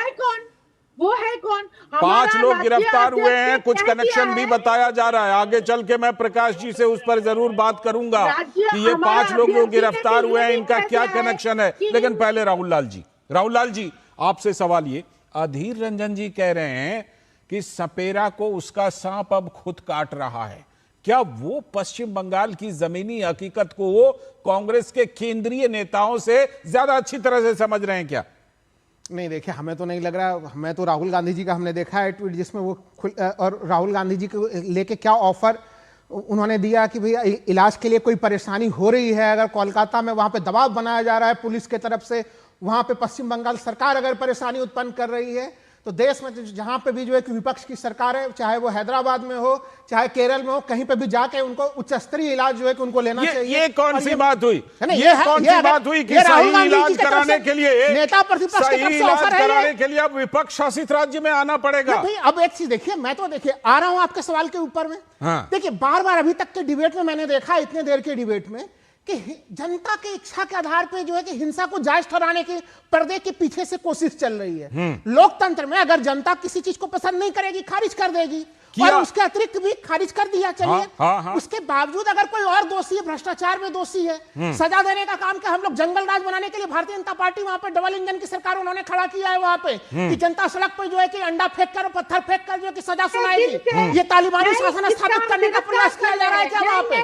है कौन? 5 लोग गिरफ्तार हुए हैं, कुछ कनेक्शन भी बताया जा रहा है। आगे चल के मैं प्रकाश जी से उस पर जरूर बात करूंगा कि ये 5 लोग जो गिरफ्तार हुए हैं इनका क्या कनेक्शन है। लेकिन पहले राहुल लाल जी आपसे सवाल ये, अधीर रंजन जी कह रहे हैं कि सपेरा को उसका सांप अब खुद काट रहा है। क्या वो पश्चिम बंगाल की जमीनी हकीकत को वो कांग्रेस के केंद्रीय नेताओं से ज्यादा अच्छी तरह से समझ रहे हैं क्या? नहीं, देखिए हमें तो नहीं लग रहा। हमें तो राहुल गांधी जी का हमने देखा है ट्वीट जिसमें वो और राहुल गांधी जी को लेके क्या ऑफर उन्होंने दिया कि भैया इलाज के लिए कोई परेशानी हो रही है, अगर कोलकाता में वहां पे दबाव बनाया जा रहा है पुलिस के तरफ से, वहां पे पश्चिम बंगाल सरकार अगर परेशानी उत्पन्न कर रही है तो देश में जहां पे भी जो है कि विपक्ष की सरकार है, चाहे वो हैदराबाद में हो चाहे केरल में हो, कहीं पे भी जाके उनको उच्च स्तरीय इलाज जो है कि उनको लेना चाहिए। ये कौन सी बात हुई? ये कौन सी बात हुई कि सही इलाज कराने के लिए नेता प्रतिपक्ष सही इलाज कराने के लिए अब विपक्ष शासित राज्य में आना पड़ेगा? अब एक चीज देखिए, मैं तो देखिए आ रहा हूं आपके सवाल के ऊपर में। देखिए बार बार अभी तक के डिबेट में मैंने देखा, इतने देर के डिबेट में, कि जनता की इच्छा के आधार पे जो है कि हिंसा को जायज ठहराने की पर्दे के पीछे से कोशिश चल रही है। लोकतंत्र में अगर जनता किसी चीज को पसंद नहीं करेगी खारिज कर देगी, और उसके अतिरिक्त भी खारिज कर दिया। चलिए उसके बावजूद अगर कोई और दोषी है, भ्रष्टाचार में दोषी है, सजा देने का काम क्या? हम लोग जंगल राज बनाने के लिए भारतीय जनता पार्टी वहां पे डबल इंजन की सरकार उन्होंने खड़ा किया है वहां पे कि जनता सड़क पर जो है कि अंडा फेंक कर पत्थर फेंक कर जो है कि सजा सुनाएगी। ये तालिबानी शासन स्थापित करने का प्रयास किया जा रहा है क्या वहां पे?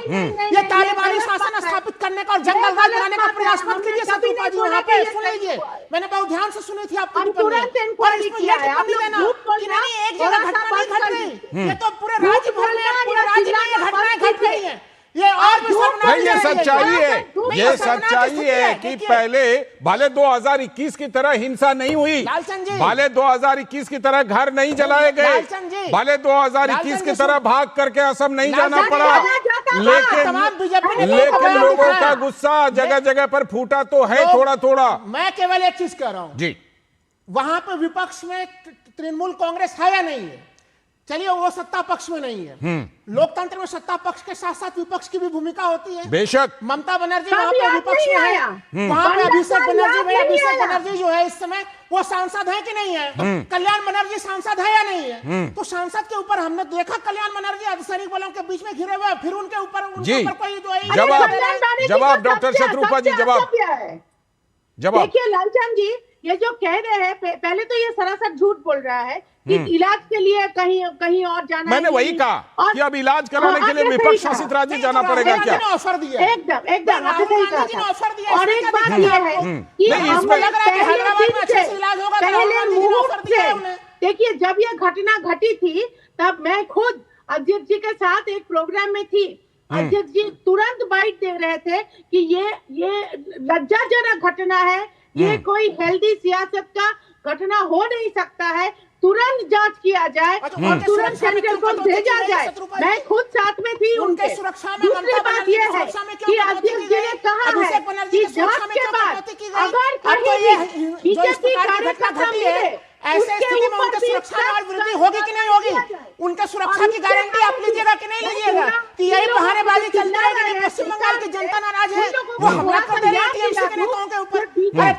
ये तालिबानी शासन स्थापित करने का और जंगल राज बनाने का प्रयास मत कीजिए शत्रुपा जी। वहां पे सुन लीजिए, मैंने बहुत ध्यान से सुनी थी आपकी टिप्पणी, और इसमें ये टिप्पणी देना कि नहीं एक जगह घटना नहीं घट रही, ये तो पूरे राज्य भर में पूरे राज्य में ये घटनाएं घट रही हैं। ये और भी नहीं, ये सच्चाई है, ये सच्चाई है कि पहले भले 2021 की तरह हिंसा नहीं हुई, भले 2021 की तरह घर नहीं जलाए गए, भले 2021 की तरह भाग करके असम नहीं जाना पड़ा, लेकिन लोगों का गुस्सा जगह जगह पर फूटा तो है थोड़ा थोड़ा। मैं केवल एक चीज कह रहा हूं जी, वहां पे विपक्ष में तृणमूल कांग्रेस है या नहीं है? चलिए वो सत्ता पक्ष में नहीं है। लोकतंत्र में सत्ता पक्ष के साथ साथ विपक्ष की भी भूमिका होती है। बेशक ममता बनर्जी वहां पे विपक्ष में है, वहां पे अभिषेक बनर्जी जो है इस समय वो सांसद है कि नहीं है? कल्याण बनर्जी सांसद है या नहीं है? तो सांसद के ऊपर हमने देखा कल्याण बनर्जी अर्धसैनिक बलों के बीच में घिरे हुए, फिर उनके ऊपर कोई जो है जवाब डॉक्टर शत्रुपा जी जवाब। देखिए लालचंद जी ये जो कह रहे हैं, पहले तो ये सरासर झूठ बोल रहा है कि इलाज के लिए कहीं और जाना। मैंने वही कहा कि अब इलाज कराने के लिए विपक्ष शासित राज्य जाना पड़ेगा क्या? ऑफर दिया एकदम आपने सही कहा। और एक बात यह है कि पहले देखिए जब ये घटना घटी थी तब मैं खुद अध्यक्ष जी के साथ एक प्रोग्राम में थी। अध्यक्ष जी तुरंत बाइट दे रहे थे कि ये लज्जाजनक घटना है, ये कोई हेल्दी सियासत का घटना हो नहीं सकता है, तुरंत जांच किया जाए और तुरंत सेंट्रल को भेजा जाए। मैं खुद साथ में थी उनके। दूसरी बात यह है कि अध्यक्ष जी ने कहा है कि जांच के बाद अगर कहीं बीजेपी कार्यकर्ता मिले ऐसे स्थिति में उनके सुरक्षा में और वृद्धि होगी कि नहीं होगी? उनके सुरक्षा की गारंटी आप लीजिएगा कि नहीं लीजिएगा? कि यही बहानेबाजी चलती रहेगी? पश्चिम बंगाल की जनता नाराज है, वो हमला कर दे रही है टीएमसी के नेताओं के ऊपर।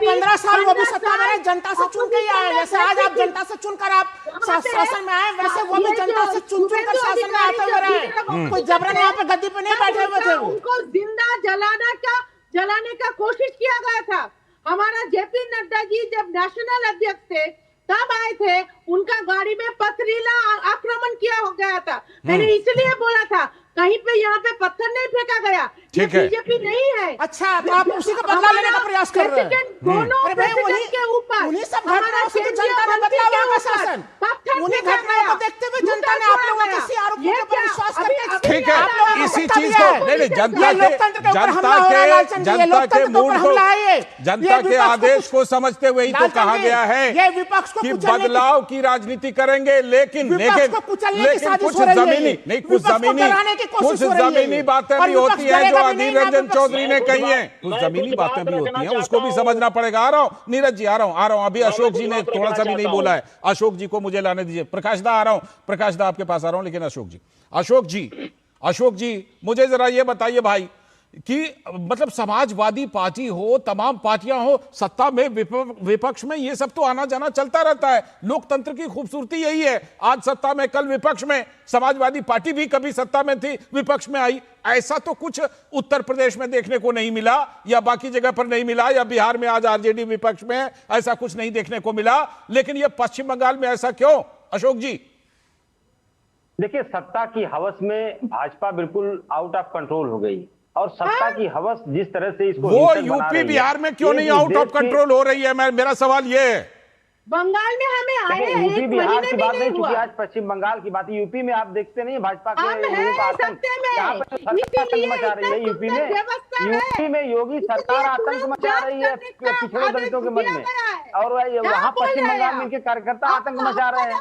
15 साल वो भी सत्ता में जनता से चुन के ही आए। जैसे आज आप जनता से चुनकर आप शासन में आए, वैसे वो भी जनता से चुन कर शासन में आते हुए रहे। कोई जबरन यहाँ पे गद्दी पे नहीं बैठे हुए थे। उनको जिंदा जलाने का कोशिश किया गया था। हमारा जेपी नड्डा जी जब नेशनल अध्यक्ष थे तब आए थे, उनका गाड़ी में पथरीला आक्रमण किया हो गया था। मैंने इसलिए बोला था कहीं पे यहाँ पे पत्थर नहीं फेंका गया। ठीक है। बीजेपी नहीं है। अच्छा, तो आप उसी का बदला लेने का प्रयास कर रहे हैं। दोनों अरे भाई, प्रेसिडेंट के ऊपर उन्हीं सब घटनाओं से तो जनता ने बदला वहाँ का शासन। उन्हीं घटनाओं को देखते हुए जनता ने आप लोगों के आरोपों पर विश्वास करके ठीक है, इसी चीज को नहीं जनता के मूड को, जनता के आदेश को समझते हुए ही तो कहा गया है कि बदलाव की राजनीति करेंगे, लेकिन कुछ जमीनी बातें भी होती हैं जो अधीर रंजन चौधरी ने कही हैं, कुछ जमीनी बातें भी होती हैं, उसको भी समझना पड़ेगा। आ रहा हूं नीरज जी, आ रहा हूं। अभी अशोक जी ने थोड़ा सा भी नहीं बोला है, अशोक जी को मुझे लाने दीजिए। प्रकाश दा आ रहा हूं, प्रकाश दा आपके पास आ रहा हूं, लेकिन अशोक जी मुझे जरा ये बताइए भाई कि मतलब समाजवादी पार्टी हो, तमाम पार्टियां हो, सत्ता में विपक्ष में, ये सब तो आना जाना चलता रहता है। लोकतंत्र की खूबसूरती यही है, आज सत्ता में कल विपक्ष में। समाजवादी पार्टी भी कभी सत्ता में थी, विपक्ष में आई। ऐसा तो कुछ उत्तर प्रदेश में देखने को नहीं मिला, या बाकी जगह पर नहीं मिला, या बिहार में आज आरजेडी विपक्ष में है, ऐसा कुछ नहीं देखने को मिला। लेकिन यह पश्चिम बंगाल में ऐसा क्यों, अशोक जी? देखिए, सत्ता की हवस में भाजपा बिल्कुल आउट ऑफ कंट्रोल हो गई, और सत्ता की हवस जिस तरह से इसको वो यूपी बिहार में क्यों नहीं आउट ऑफ कंट्रोल हो रही है? मेरा सवाल ये है। बंगाल में हमें आए यूपी बिहार की बात नहीं, क्योंकि आज पश्चिम बंगाल की बात है। यूपी में आप देखते नहीं भाजपा के लोगों का आतंक, यहाँ पे आतंक मचा रही है। यूपी में योगी सरकार आतंक मचा रही है पिछड़े दलितों के मन में, और वहाँ पश्चिम बंगाल में इनके कार्यकर्ता आतंक मचा रहे हैं।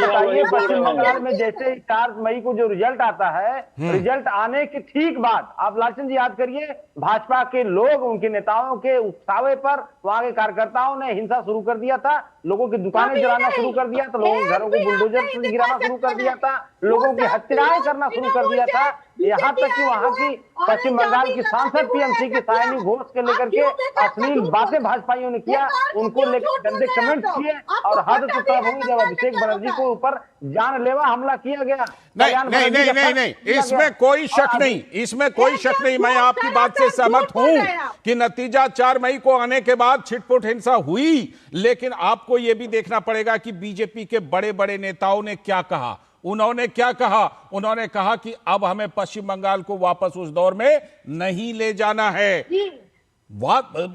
बताइए, पश्चिम बंगाल में जैसे 4 मई को जो रिजल्ट आता है, रिजल्ट आने के ठीक बाद आप लालचंद जी याद करिए, भाजपा के लोग उनके नेताओं के उकसावे पर वहां के कार्यकर्ताओं ने हिंसा शुरू कर दिया था, लोगों की दुकानें जलाना शुरू कर दिया था, लोगों के घरों को बुलडोजर से गिराना शुरू कर दिया था, लोगों की हत्याएं करना शुरू कर दिया था। यहाँ तक कि वहाँ की पश्चिम बंगाल की सांसद टीएमसी की सायनी घोष के लेकर के अश्लील बातें भाजपाइयों ने किया, उनको लेकर गंदे कमेंट किए, और हद तो तब हुई जब अभिषेक बनर्जी को ऊपर जानलेवा हमला किया गया। नहीं, इसमें कोई शक नहीं, इसमें कोई शक नहीं। मैं आपकी बात से सहमत हूं कि नतीजा 4 मई को आने के बाद छिटपुट हिंसा हुई, लेकिन आपको यह भी देखना पड़ेगा कि बीजेपी के बड़े बड़े नेताओं ने क्या कहा। उन्होंने क्या कहा? उन्होंने कहा कि अब हमें पश्चिम बंगाल को वापस उस दौर में नहीं ले जाना है।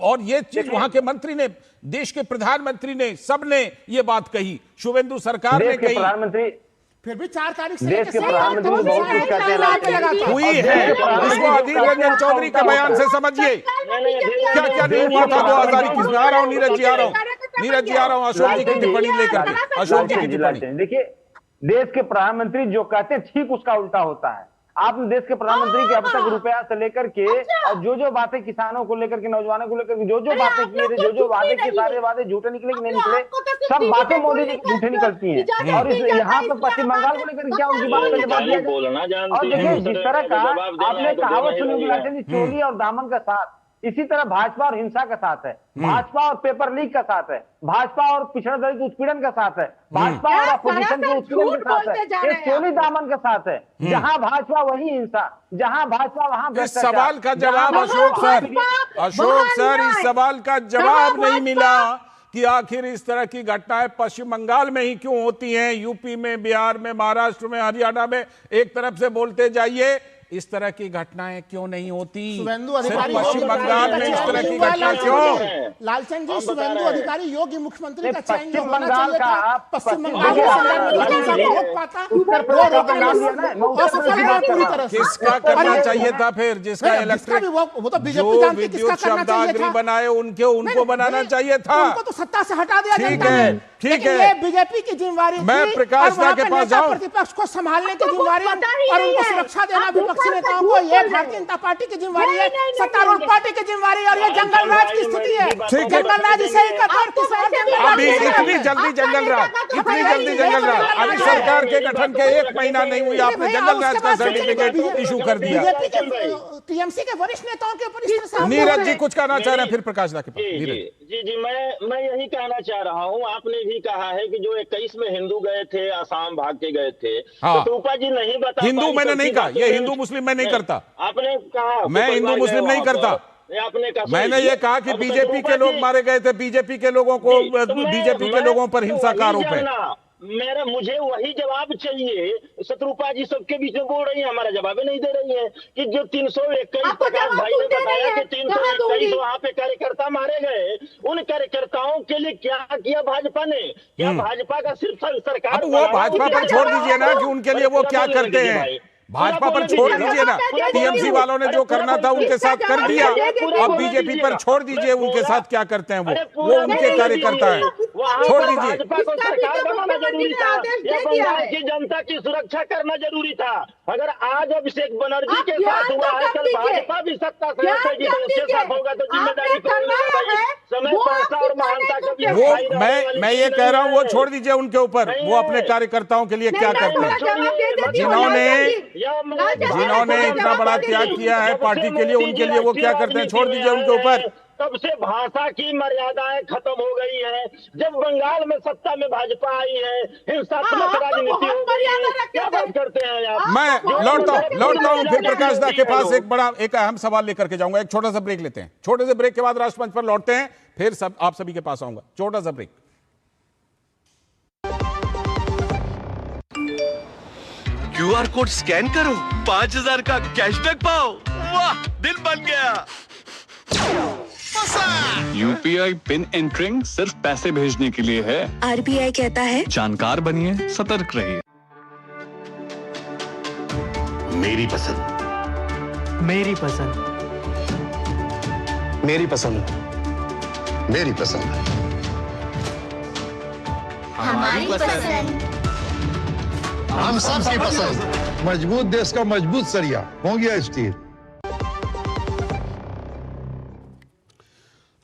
और ये चीज वहां के मंत्री ने, देश के प्रधानमंत्री ने, सबने ये बात कही, शुभेंदु सरकार ने कही। प्रधानमंत्री फिर भी 4 तारीख से देश के प्रधानमंत्री हुई है, इसको अधीर रंजन चौधरी के बयान से समझिए। क्या क्या नहीं हुआ था 2021 में? आ रहा हूं नीरज जी, आ रहा हूं अशोक जी की टिप्पणी लेकर के। अशोक जी की टिप्पणी देखिए, देश के प्रधानमंत्री जो कहते हैं ठीक उसका उल्टा होता है। आपने देश के प्रधानमंत्री के अब तक रुपया से लेकर के और जो बातें किसानों को लेकर के, नौजवानों को लेकर के जो बातें किए थे, जो वादे किए, सारे वादे झूठे निकले कि नहीं निकले, सब बातें मोदी जी की झूठे निकलती हैं। और इस यहाँ पर पश्चिम बंगाल को लेकर क्या उनकी बात का जवाब दिया? और देखिए, जिस तरह का आपने कहावत सुनी, चोली और दामन का साथ, इसी तरह भाजपा और हिंसा का साथ है, भाजपा और पेपर लीक का साथ है, भाजपा और पिछड़ा दलित उत्पीड़न का साथ है, भाजपा और अपोजिशन के उत्पीड़न का साथ है, एक चोली दामन का साथ है। जहां भाजपा वही हिंसा, जहां भाजपा वहां इस सवाल का जवाब अशोक सर इस सवाल का जवाब नहीं मिला कि आखिर इस तरह की घटनाएं पश्चिम बंगाल में ही क्यों होती हैं, यूपी में, बिहार में, महाराष्ट्र में, हरियाणा में। एक तरफ से बोलते जाइए इस तरह की घटनाएं क्यों नहीं होती, पश्चिम बंगाल में इस तरह की घटना क्यों? लालचंद जी, शुभेंदु अधिकारी योग्य मुख्यमंत्री का चयन जो होना चाहिए था पश्चिम बंगाल किसका करना चाहिए था? फिर जिसका इलेक्ट्रिक जो विद्युत शब्दागृह बनाए उनको बनाना चाहिए था। उनको तो सत्ता से हटा दिया। ठीक है, बीजेपी की जिम्मेवारी, मैं प्रकाश दा के पास जाऊं, प्रतिपक्ष को संभालने की जिम्मेवारी और उनको सुरक्षा देना विपक्षी नेताओं को, ये भारतीय जनता पार्टी की जिम्मेवारी है, सत्तारूढ़ पार्टी की जिम्मेवारी, और ये जंगल राज की स्थिति है। जंगल राज इसे अभी इतनी जल्दी जंगल राज अभी सरकार के गठन के 1 महीना नहीं हुई, आपने जंगल राज का सर्टिफिकेट इशू कर दिया। टीएमसी के वरिष्ठ नेताओं के ऊपर। नीरज जी कुछ कहना चाह रहे हैं, फिर प्रकाश दा के पास। जी, मैं यही कहना चाह रहा हूँ। आपने भी कहा है कि जो 21 में हिंदू गए थे, आसाम भाग के गए थे, तो कृपा जी नहीं बता। हिंदू मैंने नहीं कहा, ये हिंदू मुस्लिम मैं नहीं करता। आपने कहा मैं हिंदू मुस्लिम नहीं करता। आपने कहा, मैंने ये कहा कि बीजेपी के लोग मारे गए थे, बीजेपी के लोगों को, बीजेपी के लोगों पर हिंसा का आरोप है। मुझे वही जवाब चाहिए। शत्रुपा जी सबके बीच में बोल रही है, हमारा जवाब नहीं दे रही है कि जो 321 प्रकाश भाई ने बताया कि 321 वहाँ पे कार्यकर्ता मारे गए, उन कार्यकर्ताओं के लिए क्या किया भाजपा ने? क्या भाजपा का सिर्फ सरकार? अब वो भाजपा पर छोड़ दीजिए ना कि उनके लिए वो क्या करते हैं, भाजपा पर छोड़ दीजिए ना। टीएमसी वालों ने जो करना था उनके साथ कर दिया, अब बीजेपी पर छोड़ दीजिए उनके साथ क्या करते हैं वो उनके कार्यकर्ता है, छोड़ दीजिए। भाजपा को सरकार बनाना जरूरी था या बंगाल की जनता की सुरक्षा करना जरूरी था? अगर आज अभिषेक बनर्जी के साथ हुआ है, कल भाजपा भी सत्ता से उसके साथ होगा तो जिम्मेदारी कौन लेगा? समय, पैसा और महानता का भी वो मैं ये कह रहा हूँ वो छोड़ दीजिए उनके ऊपर, वो अपने कार्यकर्ताओं के लिए क्या करते हैं, जिन्होंने इतना बड़ा त्याग किया है पार्टी के लिए, उनके लिए वो क्या करते हैं, छोड़ दीजिए उनके ऊपर। तब से भाषा की मर्यादाएं खत्म हो गई है। जब बंगाल में सत्ता में भाजपा आई है, हिंसात्मक राजनीति हो गई है, क्या बात करते हैं आप? मैं लौटता हूं फिर प्रकाश दा के पास एक अहम सवाल लेकर के जाऊंगा। एक छोटा सा ब्रेक लेते हैं, छोटे से ब्रेक के बाद राष्ट्रमंच पर लौटते हैं, फिर आप सभी के पास आऊंगा। छोटा सा ब्रेक। QR कोड स्कैन करो, 5000 का कैशबैक पाओ। वाह, दिल बन गया। UPI पिन एंटरिंग सिर्फ पैसे भेजने के लिए है। RBI कहता है जानकार बनिए, सतर्क रहिए। मेरी पसंद, मेरी पसंद, मेरी पसंद, मेरी पसंद, हमारी पसंद, हम सबकी पसंद। मजबूत देश का मजबूत सरिया हो गया स्टील।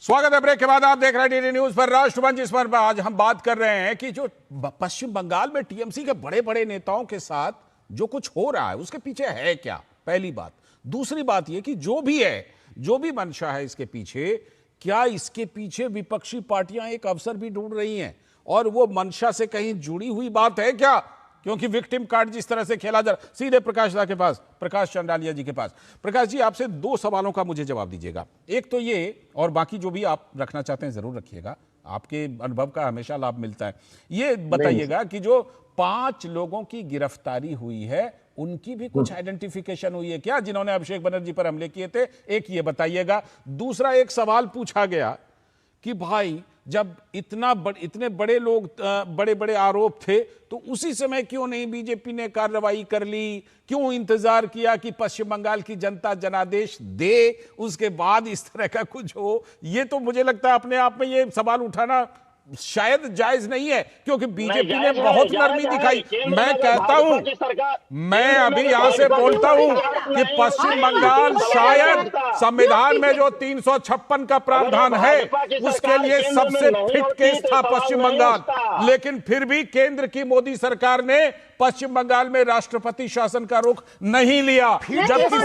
स्वागत है ब्रेक के बाद, आप देख रहे हैं डीडी न्यूज पर राष्ट्रमंच, जिस पर आज हम बात कर रहे हैं कि जो पश्चिम बंगाल में टीएमसी के बड़े बड़े नेताओं के साथ जो कुछ हो रहा है उसके पीछे है क्या, पहली बात। दूसरी बात यह कि जो भी है, जो भी मंशा है इसके पीछे, क्या इसके पीछे विपक्षी पार्टियां एक अवसर भी ढूंढ रही हैं और वो मंशा से कहीं जुड़ी हुई बात है क्या? क्योंकि विक्टिम कार्ड जिस तरह से खेला जा, सीधे प्रकाश दा के पास, प्रकाश चंडालिया जी के पास। प्रकाश जी, आपसे दो सवालों का मुझे जवाब दीजिएगा। एक तो ये, और बाकी जो भी आप रखना चाहते हैं जरूर रखिएगा, आपके अनुभव का हमेशा लाभ मिलता है। ये बताइएगा कि जो 5 लोगों की गिरफ्तारी हुई है उनकी भी कुछ आइडेंटिफिकेशन हुई है क्या, जिन्होंने अभिषेक बनर्जी पर हमले किए थे? एक ये बताइएगा। दूसरा, एक सवाल पूछा गया कि भाई जब इतने बड़े लोग, बड़े बड़े आरोप थे, तो उसी समय क्यों नहीं बीजेपी ने कार्रवाई कर ली? क्यों इंतजार किया कि पश्चिम बंगाल की जनता जनादेश दे, उसके बाद इस तरह का कुछ हो? ये तो मुझे लगता है अपने आप में ये सवाल उठाना शायद जायज नहीं है, क्योंकि बीजेपी ने बहुत नरमी दिखाई। मैं कहता हूं, मैं अभी यहां से बोलता हूं कि पश्चिम बंगाल शायद संविधान में जो 356 का प्रावधान है उसके लिए सबसे फिट केस था पश्चिम बंगाल, लेकिन फिर भी केंद्र की मोदी सरकार ने पश्चिम बंगाल में राष्ट्रपति शासन का रुख नहीं लिया, जबकि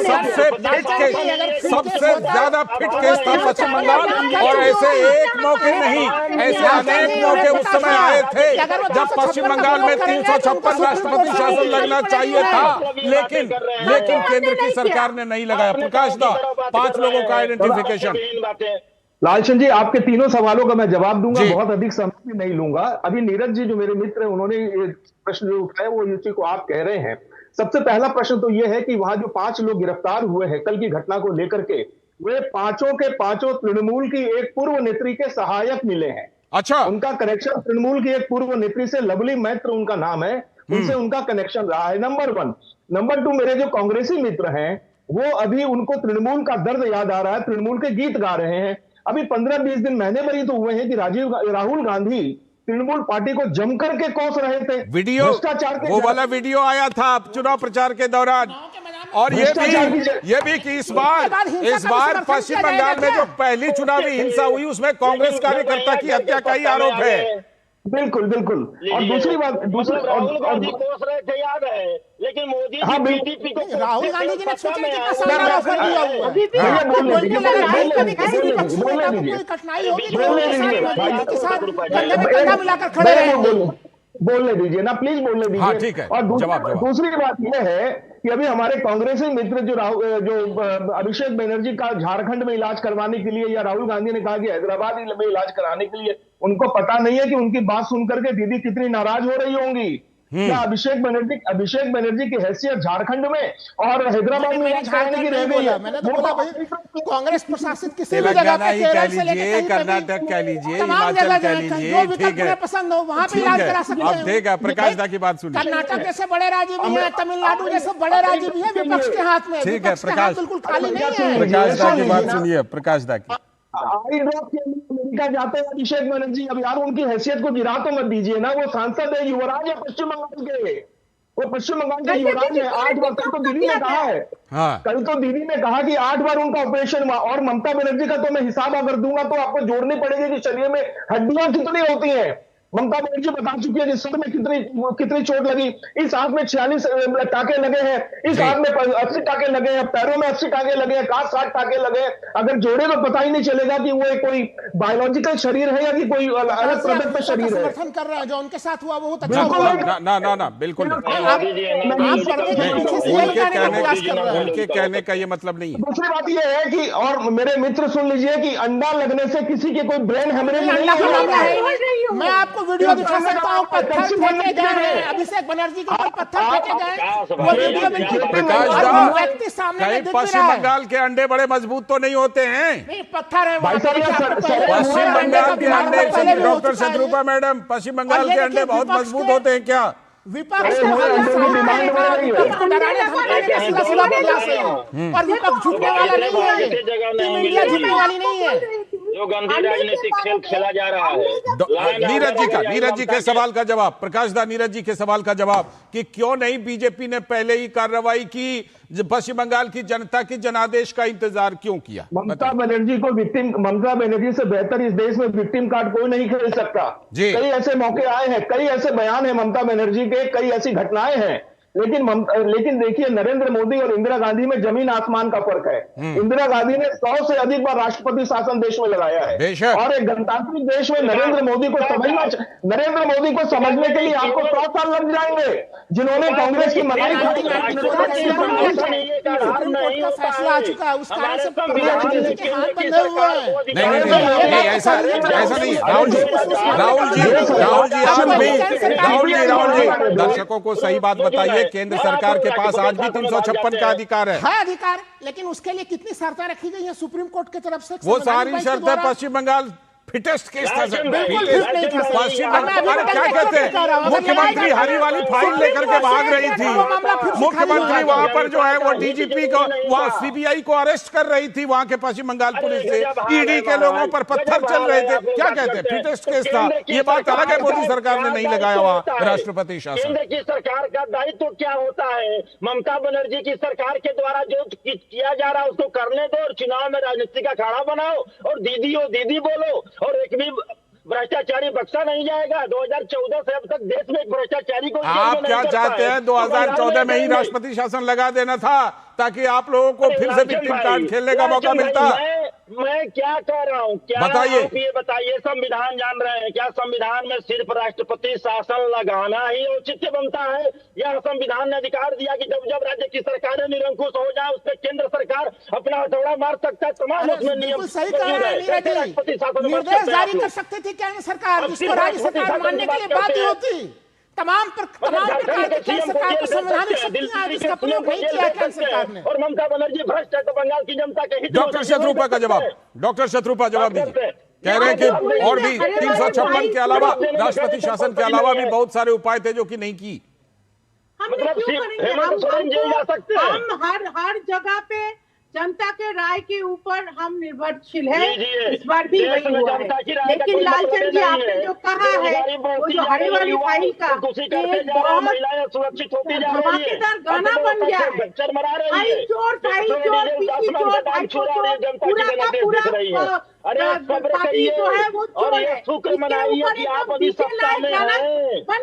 सबसे ज्यादा फिट केस था पश्चिम बंगाल। और ऐसे एक मौके नहीं, ऐसे अनेक मौके उस समय आए थे जब पश्चिम बंगाल में 356 राष्ट्रपति शासन लगना चाहिए था, लेकिन केंद्र की सरकार ने नहीं लगाया। प्रकाश दा, 5 लोगों का आइडेंटिफिकेशन। लालचंद जी, आपके तीनों सवालों का मैं जवाब दूंगा, बहुत अधिक समय भी नहीं लूंगा। अभी नीरज जी जो मेरे मित्र हैं उन्होंने प्रश्न जो उठाया वो इसी को आप कह रहे हैं। सबसे पहला प्रश्न तो ये है कि वहां जो 5 लोग गिरफ्तार हुए हैं कल की घटना को लेकर के, वे पांचों के पांचों तृणमूल की एक पूर्व नेत्री के सहायक मिले हैं। अच्छा, उनका कनेक्शन तृणमूल की एक पूर्व नेत्री से, लवली मैत्र उनका नाम है, उनसे उनका कनेक्शन रहा है, नंबर 1। नंबर 2, मेरे जो कांग्रेसी मित्र हैं वो अभी उनको तृणमूल का दर्द याद आ रहा है, तृणमूल के गीत गा रहे हैं। अभी 15-20 दिन, महीने भर ही तो हुए हैं कि राहुल गांधी तृणमूल पार्टी को जमकर के कोस रहे थे। वीडियो, वो वाला वीडियो आया था चुनाव प्रचार के दौरान। और ये भी कि इस बार पश्चिम बंगाल में जो पहली चुनावी हिंसा हुई उसमें कांग्रेस कार्यकर्ता की हत्या का ही आरोप है। बिल्कुल बिल्कुल। और दूसरी बात, राहुल गांधी कोस रहे थे, याद है, लेकिन मोदी जी बीजेपी को राहुल गांधी जी ने सोचा कितना सारा ऑफर दिया हुआ है। बोलने दीजिए ना, प्लीज बोलने दीजिए। ठीक है। और दूसरी बात यह है कि अभी हमारे कांग्रेसी मित्र जो अभिषेक बनर्जी का झारखंड में इलाज करवाने के लिए, या राहुल गांधी ने कहा कि हैदराबाद में इलाज कराने के लिए, उनको पता नहीं है कि उनकी बात सुनकर के दीदी कितनी नाराज हो रही होंगी। क्या अभिषेक बनर्जी की हैसियत झारखंड में और हैदराबाद में इलाज कराने की रह गई है? मैंने तो बोला भाई कांग्रेस प्रशासित किसी भी जगह तेलंगाना पे, ही केरल कह से लेकर लीजिए, कहीं पे भी, कर्नाटक कह लीजिए, तमाम हिमाचल जगह कह जो लीजिए, भी ठीक है, पसंद हो वहां पे ठीक इलाज है। करा सकते अब हैं। ठीक है, प्रकाश दा की बात सुनिए। कर्नाटक जैसे बड़े राज्य भी हैं, तमिलनाडु जैसे बड़े राज्य भी हैं विपक्ष के हाथ में। ठीक है, विपक्ष के हाथ प्रकाश बिल्कुल खाली नहीं है। प्रकाश दा की बात सुनिए, प्रकाश दा की। आई ड्रॉप के लिए अमेरिका जाते हैं अभिषेक बनर्जी। अब यार उनकी हैसियत को गिरा तो मत दीजिए ना। वो सांसद है, युवराज है पश्चिम बंगाल के, वो पश्चिम बंगाल के युवराज है। 8 बार तो दीदी ने कहा है, कल तो दीदी ने कहा कि 8 बार उनका ऑपरेशन हुआ। और ममता बनर्जी का तो मैं हिसाब अगर दूंगा तो आपको जोड़नी पड़ेगी कि शरीर में हड्डियां कितनी होती हैं। ममता बनर्जी बता चुकी है कि सर में कितनी चोट लगी। इस हाथ में 46 टाके लगे हैं, इस हाथ में 80 टाके लगे हैं, पैरों में 80 टाके लगे हैं, 60 टाके लगे हैं। अगर जोड़े तो पता ही नहीं चलेगा कि वो कोई बायोलॉजिकल शरीर है या कि कोई अलग प्रदत्त शरीर है। समर्थन कर रहे हैं जो उनके साथ हुआ बहुत अच्छा बिल्कुल हुआ। ना बिल्कुल उनके कहने का ये मतलब नहीं है। दूसरी बात ये है कि, और मेरे मित्र सुन लीजिए कि अंडा लगने से किसी के कोई ब्रेन हेमरेज नहीं है। मैं आपको वीडियो दिखा सकता हूँ, पत्थर फेंके गए हैं अभिषेक बनर्जी के ऊपर, पत्थर फेंके गए। वो वीडियो में प्रकाश दा, व्यक्ति सामने कहीं दिख पश्चिम रहा है। बंगाल के अंडे बड़े मजबूत तो नहीं होते हैं। नहीं पत्थर है पश्चिम बंगाल के अंडे, डॉक्टर शत्रुपा मैडम, पश्चिम बंगाल के अंडे बहुत मजबूत होते हैं क्या? विपक्ष को डराने धमकाने का सिलसिला बदला से है। और विपक्ष झुकने वाला नहीं है, टीम इंडिया झुकने वाली नहीं है। जो गंभीर राजनीतिक खेल खेला जा रहा है। नीरज जी के सवाल का जवाब, प्रकाश दा, नीरज जी के सवाल का जवाब कि क्यों नहीं बीजेपी ने पहले ही कार्रवाई की, पश्चिम बंगाल की जनता के जनादेश का इंतजार क्यों किया? ममता बनर्जी से बेहतर इस देश में विक्टिम कार्ड कोई नहीं खेल सकता। कई ऐसे मौके आए हैं, कई ऐसे बयान है ममता बनर्जी के, कई ऐसी घटनाएं हैं। लेकिन देखिए, नरेंद्र मोदी और इंदिरा गांधी में जमीन आसमान का फर्क है। इंदिरा गांधी ने 100 से अधिक बार राष्ट्रपति शासन देश में लगाया है, और एक गणतांत्रिक देश में नरेंद्र मोदी को समझने के लिए आपको 100 साल लग जाएंगे। जिन्होंने कांग्रेस की मनाई फैसला आ चुका है, उस कारण से के हाथ बंधे हुए हैं। नहीं, ऐसा नहीं है। राहुल जी, दर्शकों को सही बात बताइए। केंद्र सरकार के पास आज भी 356 का अधिकार है। अधिकार, लेकिन उसके लिए कितनी शर्तें रखी गई हैं सुप्रीम कोर्ट की तरफ से? वो सारी शर्तें पश्चिम बंगाल फिटेस्ट केस था सर। पश्चिम बंगाल क्या कहते हैं, मुख्यमंत्री हरी वाली फाइल लेकर के भाग रही थी। मुख्यमंत्री वहां पर जो है वो डीजीपी को, वहां सीबीआई को अरेस्ट कर रही थी। वहां के पश्चिम बंगाल पुलिस से ईडी के लोगों पर पत्थर चल रहे थे। क्या कहते हैं, फिटेस्ट केस था। ये बात अलग है, मोदी सरकार ने नहीं लगाया वहां राष्ट्रपति शासन। केंद्र की सरकार का दायित्व क्या होता है? ममता बनर्जी की सरकार के द्वारा जो किया जा रहा है उसको करने दो, और चुनाव में राजनीति का अखाड़ा बनाओ, और दीदी बोलो, और एक भी भ्रष्टाचारी बख्शा नहीं जाएगा। 2014 से अब तक देश में एक भ्रष्टाचारी को आप क्या चाहते हैं? 2014 में ही राष्ट्रपति शासन लगा देना था ताकि आप लोगों को फिर से विक्टिम कार्ड खेलने का मौका मिलता। मैं क्या कह रहा हूँ, क्या बताइए, ये बताइए, संविधान जान रहे हैं क्या? संविधान में सिर्फ राष्ट्रपति शासन लगाना ही औचित्य बनता है, या संविधान ने अधिकार दिया कि जब राज्य की सरकारें निरंकुश हो जाए उस पर केंद्र सरकार अपना हथौड़ा मार सकता है? तमाम उसमें नियम सही कह रहे हैं, निर्देश जारी कर सकती थी केंद्र सरकार, जिसको राज्य सरकार मानने के लिए बात होती। तमाम प्रकार के केंद्र सरकार को संवैधानिक शक्तियां, जिसका प्रयोग नहीं किया केंद्र सरकार ने। और ममता बनर्जी भ्रष्ट है तो बंगाल की जनता के हित। डॉक्टर शत्रुपा का जवाब, डॉक्टर शत्रुपा जवाब दीजिए। कह रहे हैं कि और भी 356 के अलावा, राष्ट्रपति शासन के अलावा भी बहुत सारे उपाय थे जो कि नहीं की। मतलब हम हर जगह पे जनता के राय के ऊपर हम निर्भरशील है। इस बार भी वही हुआ है। लेकिन लालचंद जी, आपने जो कहा है वो जो हरी वाली फाइल का एक बहुत धमाकेदार गाना बन गया है। हाई चोर, पीछी चोर, पूरा का पूरा अरे सब्र करिए और ये शुक्र मनाइए कि आप अभी सत्ता में हैं।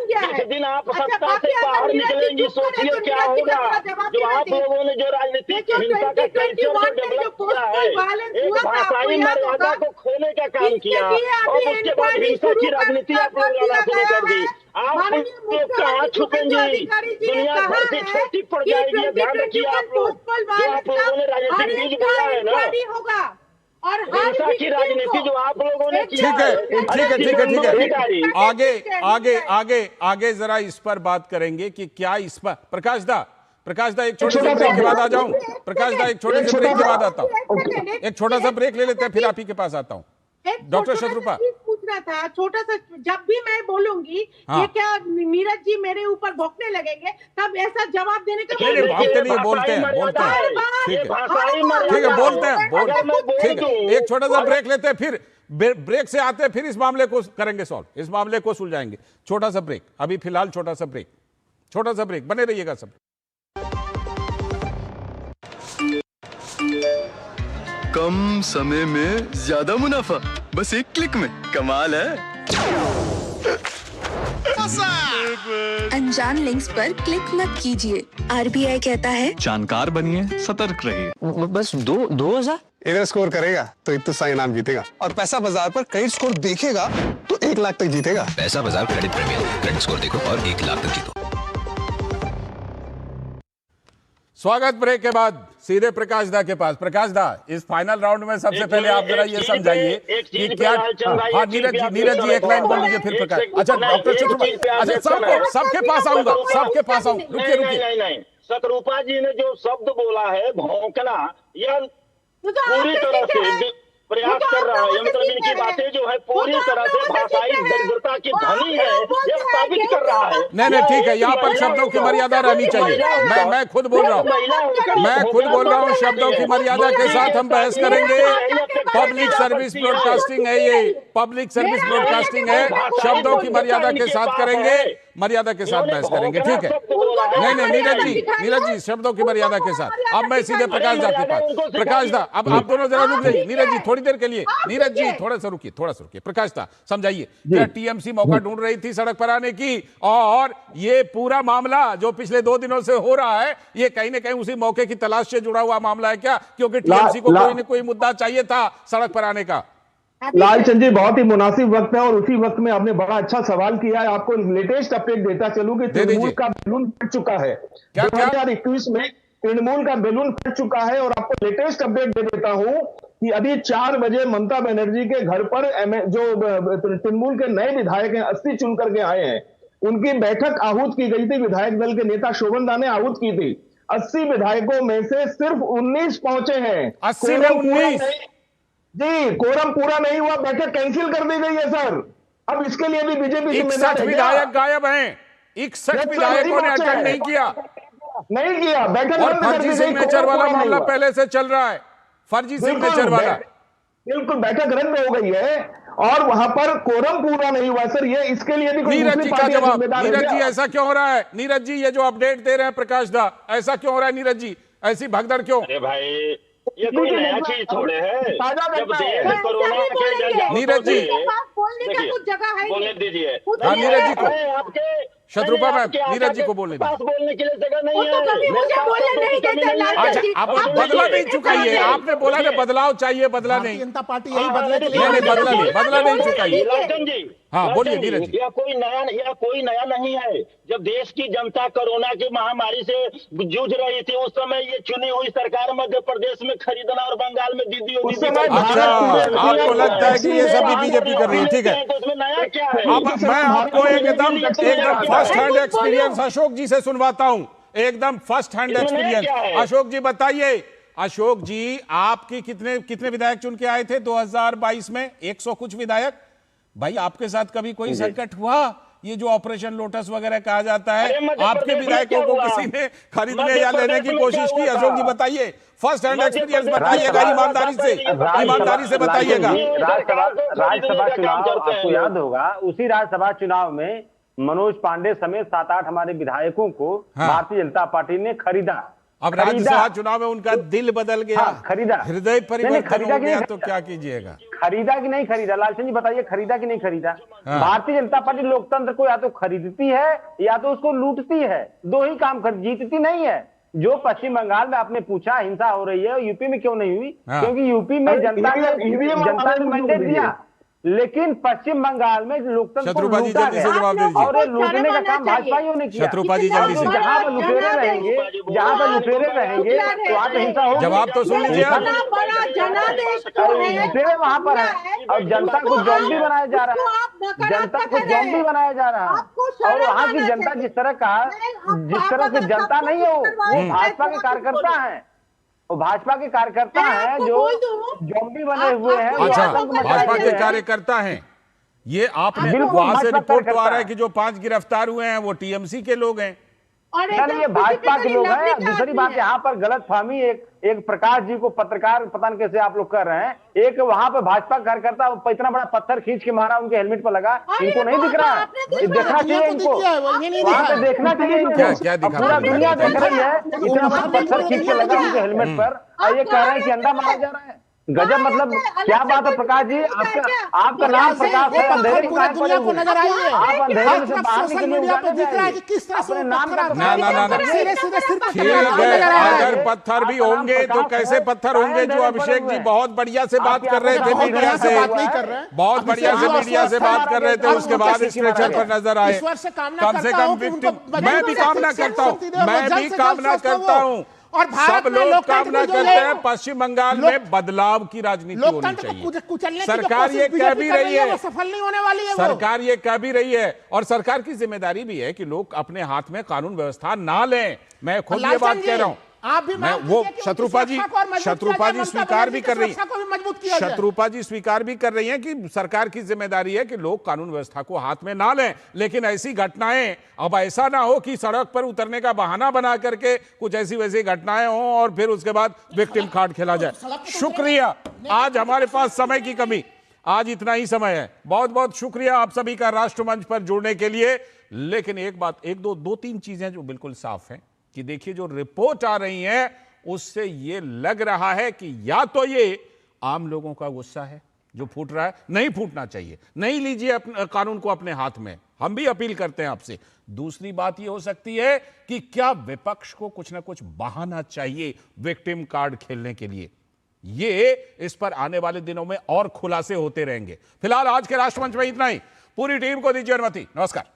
जिस दिन आप सत्ता से बाहर निकलेंगी सोचिए क्या होगा। जो आप लोगों ने जो राजनीतिक हिंसा का कल्चर जो डेवलप किया है, एक भाषाई मर्यादा को खोने का काम किया और उसके बाद हिंसा की राजनीति आप लोग लाना शुरू कर दी। आप कहाँ छुपेंगी, दुनिया भर से छोटी पड़ जाएगी। ध्यान रखिए आप लोग, जो आप लोगों ने राजनीतिक बीज बोया है ना, और हिंसा की राजनीति जो आप लोगों ने किया है। ठीक है। आगे जरा इस पर बात करेंगे कि क्या इस पर प्रकाश दा एक छोटे से ब्रेक के बाद आ जाऊं। प्रकाश दा एक छोटे से ब्रेक के बाद आता हूं। एक छोटा सा ब्रेक ले लेते हैं, फिर आप ही के पास आता हूं। डॉक्टर शत्रुपा पूछना था छोटा सा, जब भी मैं बोलूंगी ये क्या नीरज जी मेरे ऊपर भौंकने लगेंगे, तब ऐसा जवाब देने का भौंकते नहीं, बोलते हैं ठीक है बोलते हैं ठीक है। एक छोटा सा ब्रेक लेते हैं, फिर ब्रेक से आते हैं, फिर इस मामले को करेंगे सॉल्व, इस मामले को सुलझाएंगे। छोटा सा ब्रेक अभी फिलहाल, छोटा सा ब्रेक, बने रहिएगा सब। कम समय में ज्यादा मुनाफा, बस एक क्लिक में, कमाल है। अनजान लिंक्स पर क्लिक मत कीजिए। RBI कहता है जानकार बनिए, सतर्क रहिए। बस 2,000 इधर स्कोर करेगा तो इतना इनाम जीतेगा, और पैसा बाजार पर क्रेडिट स्कोर देखेगा तो 1 लाख तक जीतेगा। पैसा बाजार क्रेडिट प्रीमियम, क्रेडिट स्कोर देखो और 1 लाख तक जीतो। स्वागत ब्रेक के बाद सीधे प्रकाश दा के पास। प्रकाश दा, इस फाइनल राउंड में सबसे पहले आप जरा ये समझाइए कि क्या, हाँ नीरज जी एक लाइन बोल लीजिए, फिर प्रकाश। अच्छा डॉक्टर शत्रुपा, अच्छा सबके पास आऊंगा, रुकिए। शत्रुपा जी ने जो शब्द बोला है भौंकना, यह पूरी तरह से प्रयास कर रहा है, मतलब इनकी बातें जो है पूरी तरह से भाषाई दरिद्रता की ध्वनि है, यह साबित कर रहा है। नहीं ठीक है, यहाँ पर शब्दों की मर्यादा रहनी चाहिए। मैं खुद बोल रहा हूँ, शब्दों की मर्यादा के साथ हम बहस करेंगे। पब्लिक सर्विस ब्रॉडकास्टिंग है, ये पब्लिक सर्विस ब्रॉडकास्टिंग है, शब्दों की मर्यादा के साथ करेंगे, मर्यादा के साथ बहस करेंगे, ठीक है। नहीं नीरज जी शब्दों की मर्यादा के साथ। अब मैं सीधे प्रकाश दा के पास। प्रकाश दा, अब आप दोनों जरा रुक जाइए। नीरज जी थोड़ी देर के लिए, नीरज जी थोड़ा सा रुकिए। प्रकाश दा समझाइए, क्या टीएमसी मौका ढूंढ रही थी सड़क पर आने की, और ये पूरा मामला जो पिछले 2 दिनों से हो रहा है, ये कहीं ना कहीं उसी मौके की तलाश से जुड़ा हुआ मामला है क्या? क्योंकि टीएमसी को कोई न कोई मुद्दा चाहिए था सड़क पर आने का। लालचंद जी, बहुत ही मुनासिब वक्त है और उसी वक्त में आपने बड़ा अच्छा सवाल किया है। आपको लेटेस्ट अपडेट देता चलूं कि तृणमूल का बैलून फट चुका है। 2021 में तृणमूल का बैलून फट चुका है, और आपको लेटेस्ट अपडेट दे देता हूं कि अभी 4 बजे ममता बनर्जी के घर पर जो तृणमूल के नए विधायक हैं 80 चुन करके आए हैं, उनकी बैठक आहूत की गई थी। विधायक दल के नेता शोभन दा ने आहूत की थी। 80 विधायकों में से सिर्फ 19 पहुंचे हैं। 80 में 19 जी, कोरम पूरा नहीं हुआ, बैठक कैंसिल कर दी गई है सर। अब इसके लिए भी बीजेपी जिम्मेदार है। विधायक गायब हैं, 61 विधायकों ने अटेंड नहीं किया बैठक। और फर्जी सिग्नेचर वाला मामला पहले से चल रहा है, फर्जी सिग्नेचर वाला। बिल्कुल, बैठक रद्द हो गई है और वहां पर कोरम पूरा नहीं हुआ सर। ये इसके लिए भी नीरज जी का जवाब। नीरज जी ऐसा क्यों हो रहा है? नीरज जी ये जो अपडेट दे रहे हैं प्रकाश दा, ऐसा क्यों हो रहा है नीरज जी? ऐसी भगदड़ क्यों? अरे भाई ये कोई नया चीज थोड़े है। जब देश कोरोना के नीरज जी बोलने का कुछ जगह है, बोलने दीजिए। हाँ नीरज जी को, आपके शत्रुपा मैम नीरज जी को बोलने पास बोलने के लिए जगह नहीं है। अच्छा, अब बदला नहीं चुकाइए। आपने बोला कि बदलाव चाहिए, बदला नहीं। जनता पार्टी यही बदले के लिए बदला नहीं चुकाइए। लालचंद जी, हाँ बोलिए नीरज जी। यह कोई नया नहीं है। जब देश की जनता कोरोना की महामारी से जूझ रही थी, उस समय ये चुनी हुई सरकार मध्य प्रदेश में खरीदना और बंगाल में दीदी अच्छा, आपको लगता है कि ये सभी बीजेपी कर रही है, ठीक है। उसमें नया क्या है? अब मैं आपको एकदम फर्स्ट हैंड एक्सपीरियंस अशोक जी से सुनवाता हूं, एकदम फर्स्ट हैंड एक्सपीरियंस। अशोक जी बताइए, अशोक जी आपकी कितने विधायक चुन के आए थे 2022 में? 100 कुछ विधायक। भाई आपके साथ कभी कोई संकट हुआ? ये जो ऑपरेशन लोटस वगैरह कहा जाता है, आपके विधायकों को किसी ने खरीदने या लेने की कोशिश की? अशोक जी बताइए, फर्स्ट हैंड एक्सपीरियंस बताइएगा, ईमानदारी से बताइएगा। राज्यसभा चुनाव आपको याद होगा, उसी राज्यसभा चुनाव में मनोज पांडे समेत 7-8 हमारे विधायकों को भारतीय जनता पार्टी ने खरीदा। अब राज्यसभा चुनाव में उनका दिल बदल गया, खरीदा, हृदय परिवर्तन हो गया, तो क्या कीजिएगा? खरीदा कि नहीं खरीदा? लालचंद जी बताइए, खरीदा कि नहीं खरीदा? भारतीय जनता पार्टी लोकतंत्र को या तो खरीदती है या तो उसको लूटती है, दो ही काम कर, जीतती नहीं है। जो पश्चिम बंगाल में आपने पूछा हिंसा हो रही है, यूपी में क्यों नहीं हुई? क्योंकि यूपी में जनता ने मैंडेट दिया, लेकिन पश्चिम बंगाल में लोकतंत्र को लूटा गया और ये लूटने का काम भाजपाइयों ने किया। शत्रुपा जी जल्दी से, जहां पर लुटेरे रहेंगे तो वहां तो हिंसा होगी। जवाब तो सुन लीजिए। लुटेरे वहां पर है और जनता को जॉम्बी बनाया जा रहा है, जनता को जॉम्बी बनाया जा रहा है। और वहां की जनता जिस तरह से जनता नहीं है, वो भाजपा के कार्यकर्ता है, वो भाजपा के कार्यकर्ता हैं जो जॉम्बी बने हुए हैं। अच्छा, भाजपा के कार्यकर्ता हैं, ये आपने वहां से रिपोर्ट तो आ रहा है कि जो 5 गिरफ्तार हुए हैं वो टीएमसी के लोग हैं। नहीं, ये भाजपा के लोग हैं। दूसरी बात, यहाँ पर गलतफहमी एक प्रकाश जी को पत्रकार पता नहीं कैसे आप लोग कर रहे हैं, एक वहां पर भाजपा कार्यकर्ता इतना बड़ा पत्थर खींच के मारा उनके हेलमेट पर लगा, इनको नहीं दिख रहा है? देखना चाहिए इनको, वहां पे देखना चाहिए इनको। पूरा दुनिया देख रही है, इतना बड़ा पत्थर खींच के लगा उनके हेलमेट पर और ये कह रहे हैं कि अंडा मारा जा रहा है। गजब, मतलब क्या बात है प्रकाश जी, आपका नाम प्रकाश है, अंधेरे को नजर आई है, आप अंधेरे से बाहर निकले, किस तरह से नाम का अगर पत्थर भी होंगे तो कैसे पत्थर होंगे? जो अभिषेक जी बहुत बढ़िया से बात कर रहे थे मीडिया से, बहुत बढ़िया से मीडिया से बात कर रहे थे, उसके बाद स्ट्रेचर पर नजर आए। कम से कम मैं भी कामना करता हूँ, मैं भी कामना करता हूँ, और सब लोग कामना करते हैं पश्चिम बंगाल में बदलाव की राजनीति होनी चाहिए। सरकार ये कह भी रही है, सफल नहीं होने वाली है, सरकार ये कह भी रही है, और सरकार की जिम्मेदारी भी है कि लोग अपने हाथ में कानून व्यवस्था ना लें। मैं खुद ये बात कह रहा हूं, मैं वो शत्रुपा जी स्वीकार भी कर रही है, शत्रुपा जी स्वीकार भी कर रही हैं कि सरकार की जिम्मेदारी है कि लोग कानून व्यवस्था को हाथ में ना लें। लेकिन ऐसी घटनाएं, अब ऐसा ना हो कि सड़क पर उतरने का बहाना बना करके कुछ ऐसी वैसी घटनाएं हों और फिर उसके बाद विक्टिम कार्ड खेला जाए। शुक्रिया, आज हमारे पास समय की कमी, आज इतना ही समय है। बहुत बहुत शुक्रिया आप सभी का राष्ट्रमंच पर जुड़ने के लिए। लेकिन एक बात, दो तीन चीजें जो बिल्कुल साफ हैं कि देखिए, जो रिपोर्ट आ रही है उससे ये लग रहा है कि या तो ये आम लोगों का गुस्सा है जो फूट रहा है, नहीं फूटना चाहिए, नहीं लीजिए कानून को अपने हाथ में, हम भी अपील करते हैं आपसे। दूसरी बात ये हो सकती है कि क्या विपक्ष को कुछ ना कुछ बहाना चाहिए विक्टिम कार्ड खेलने के लिए। ये इस पर आने वाले दिनों में और खुलासे होते रहेंगे। फिलहाल आज के राष्ट्रमंच में इतना ही। पूरी टीम को दीजिए अनुमति। नमस्कार।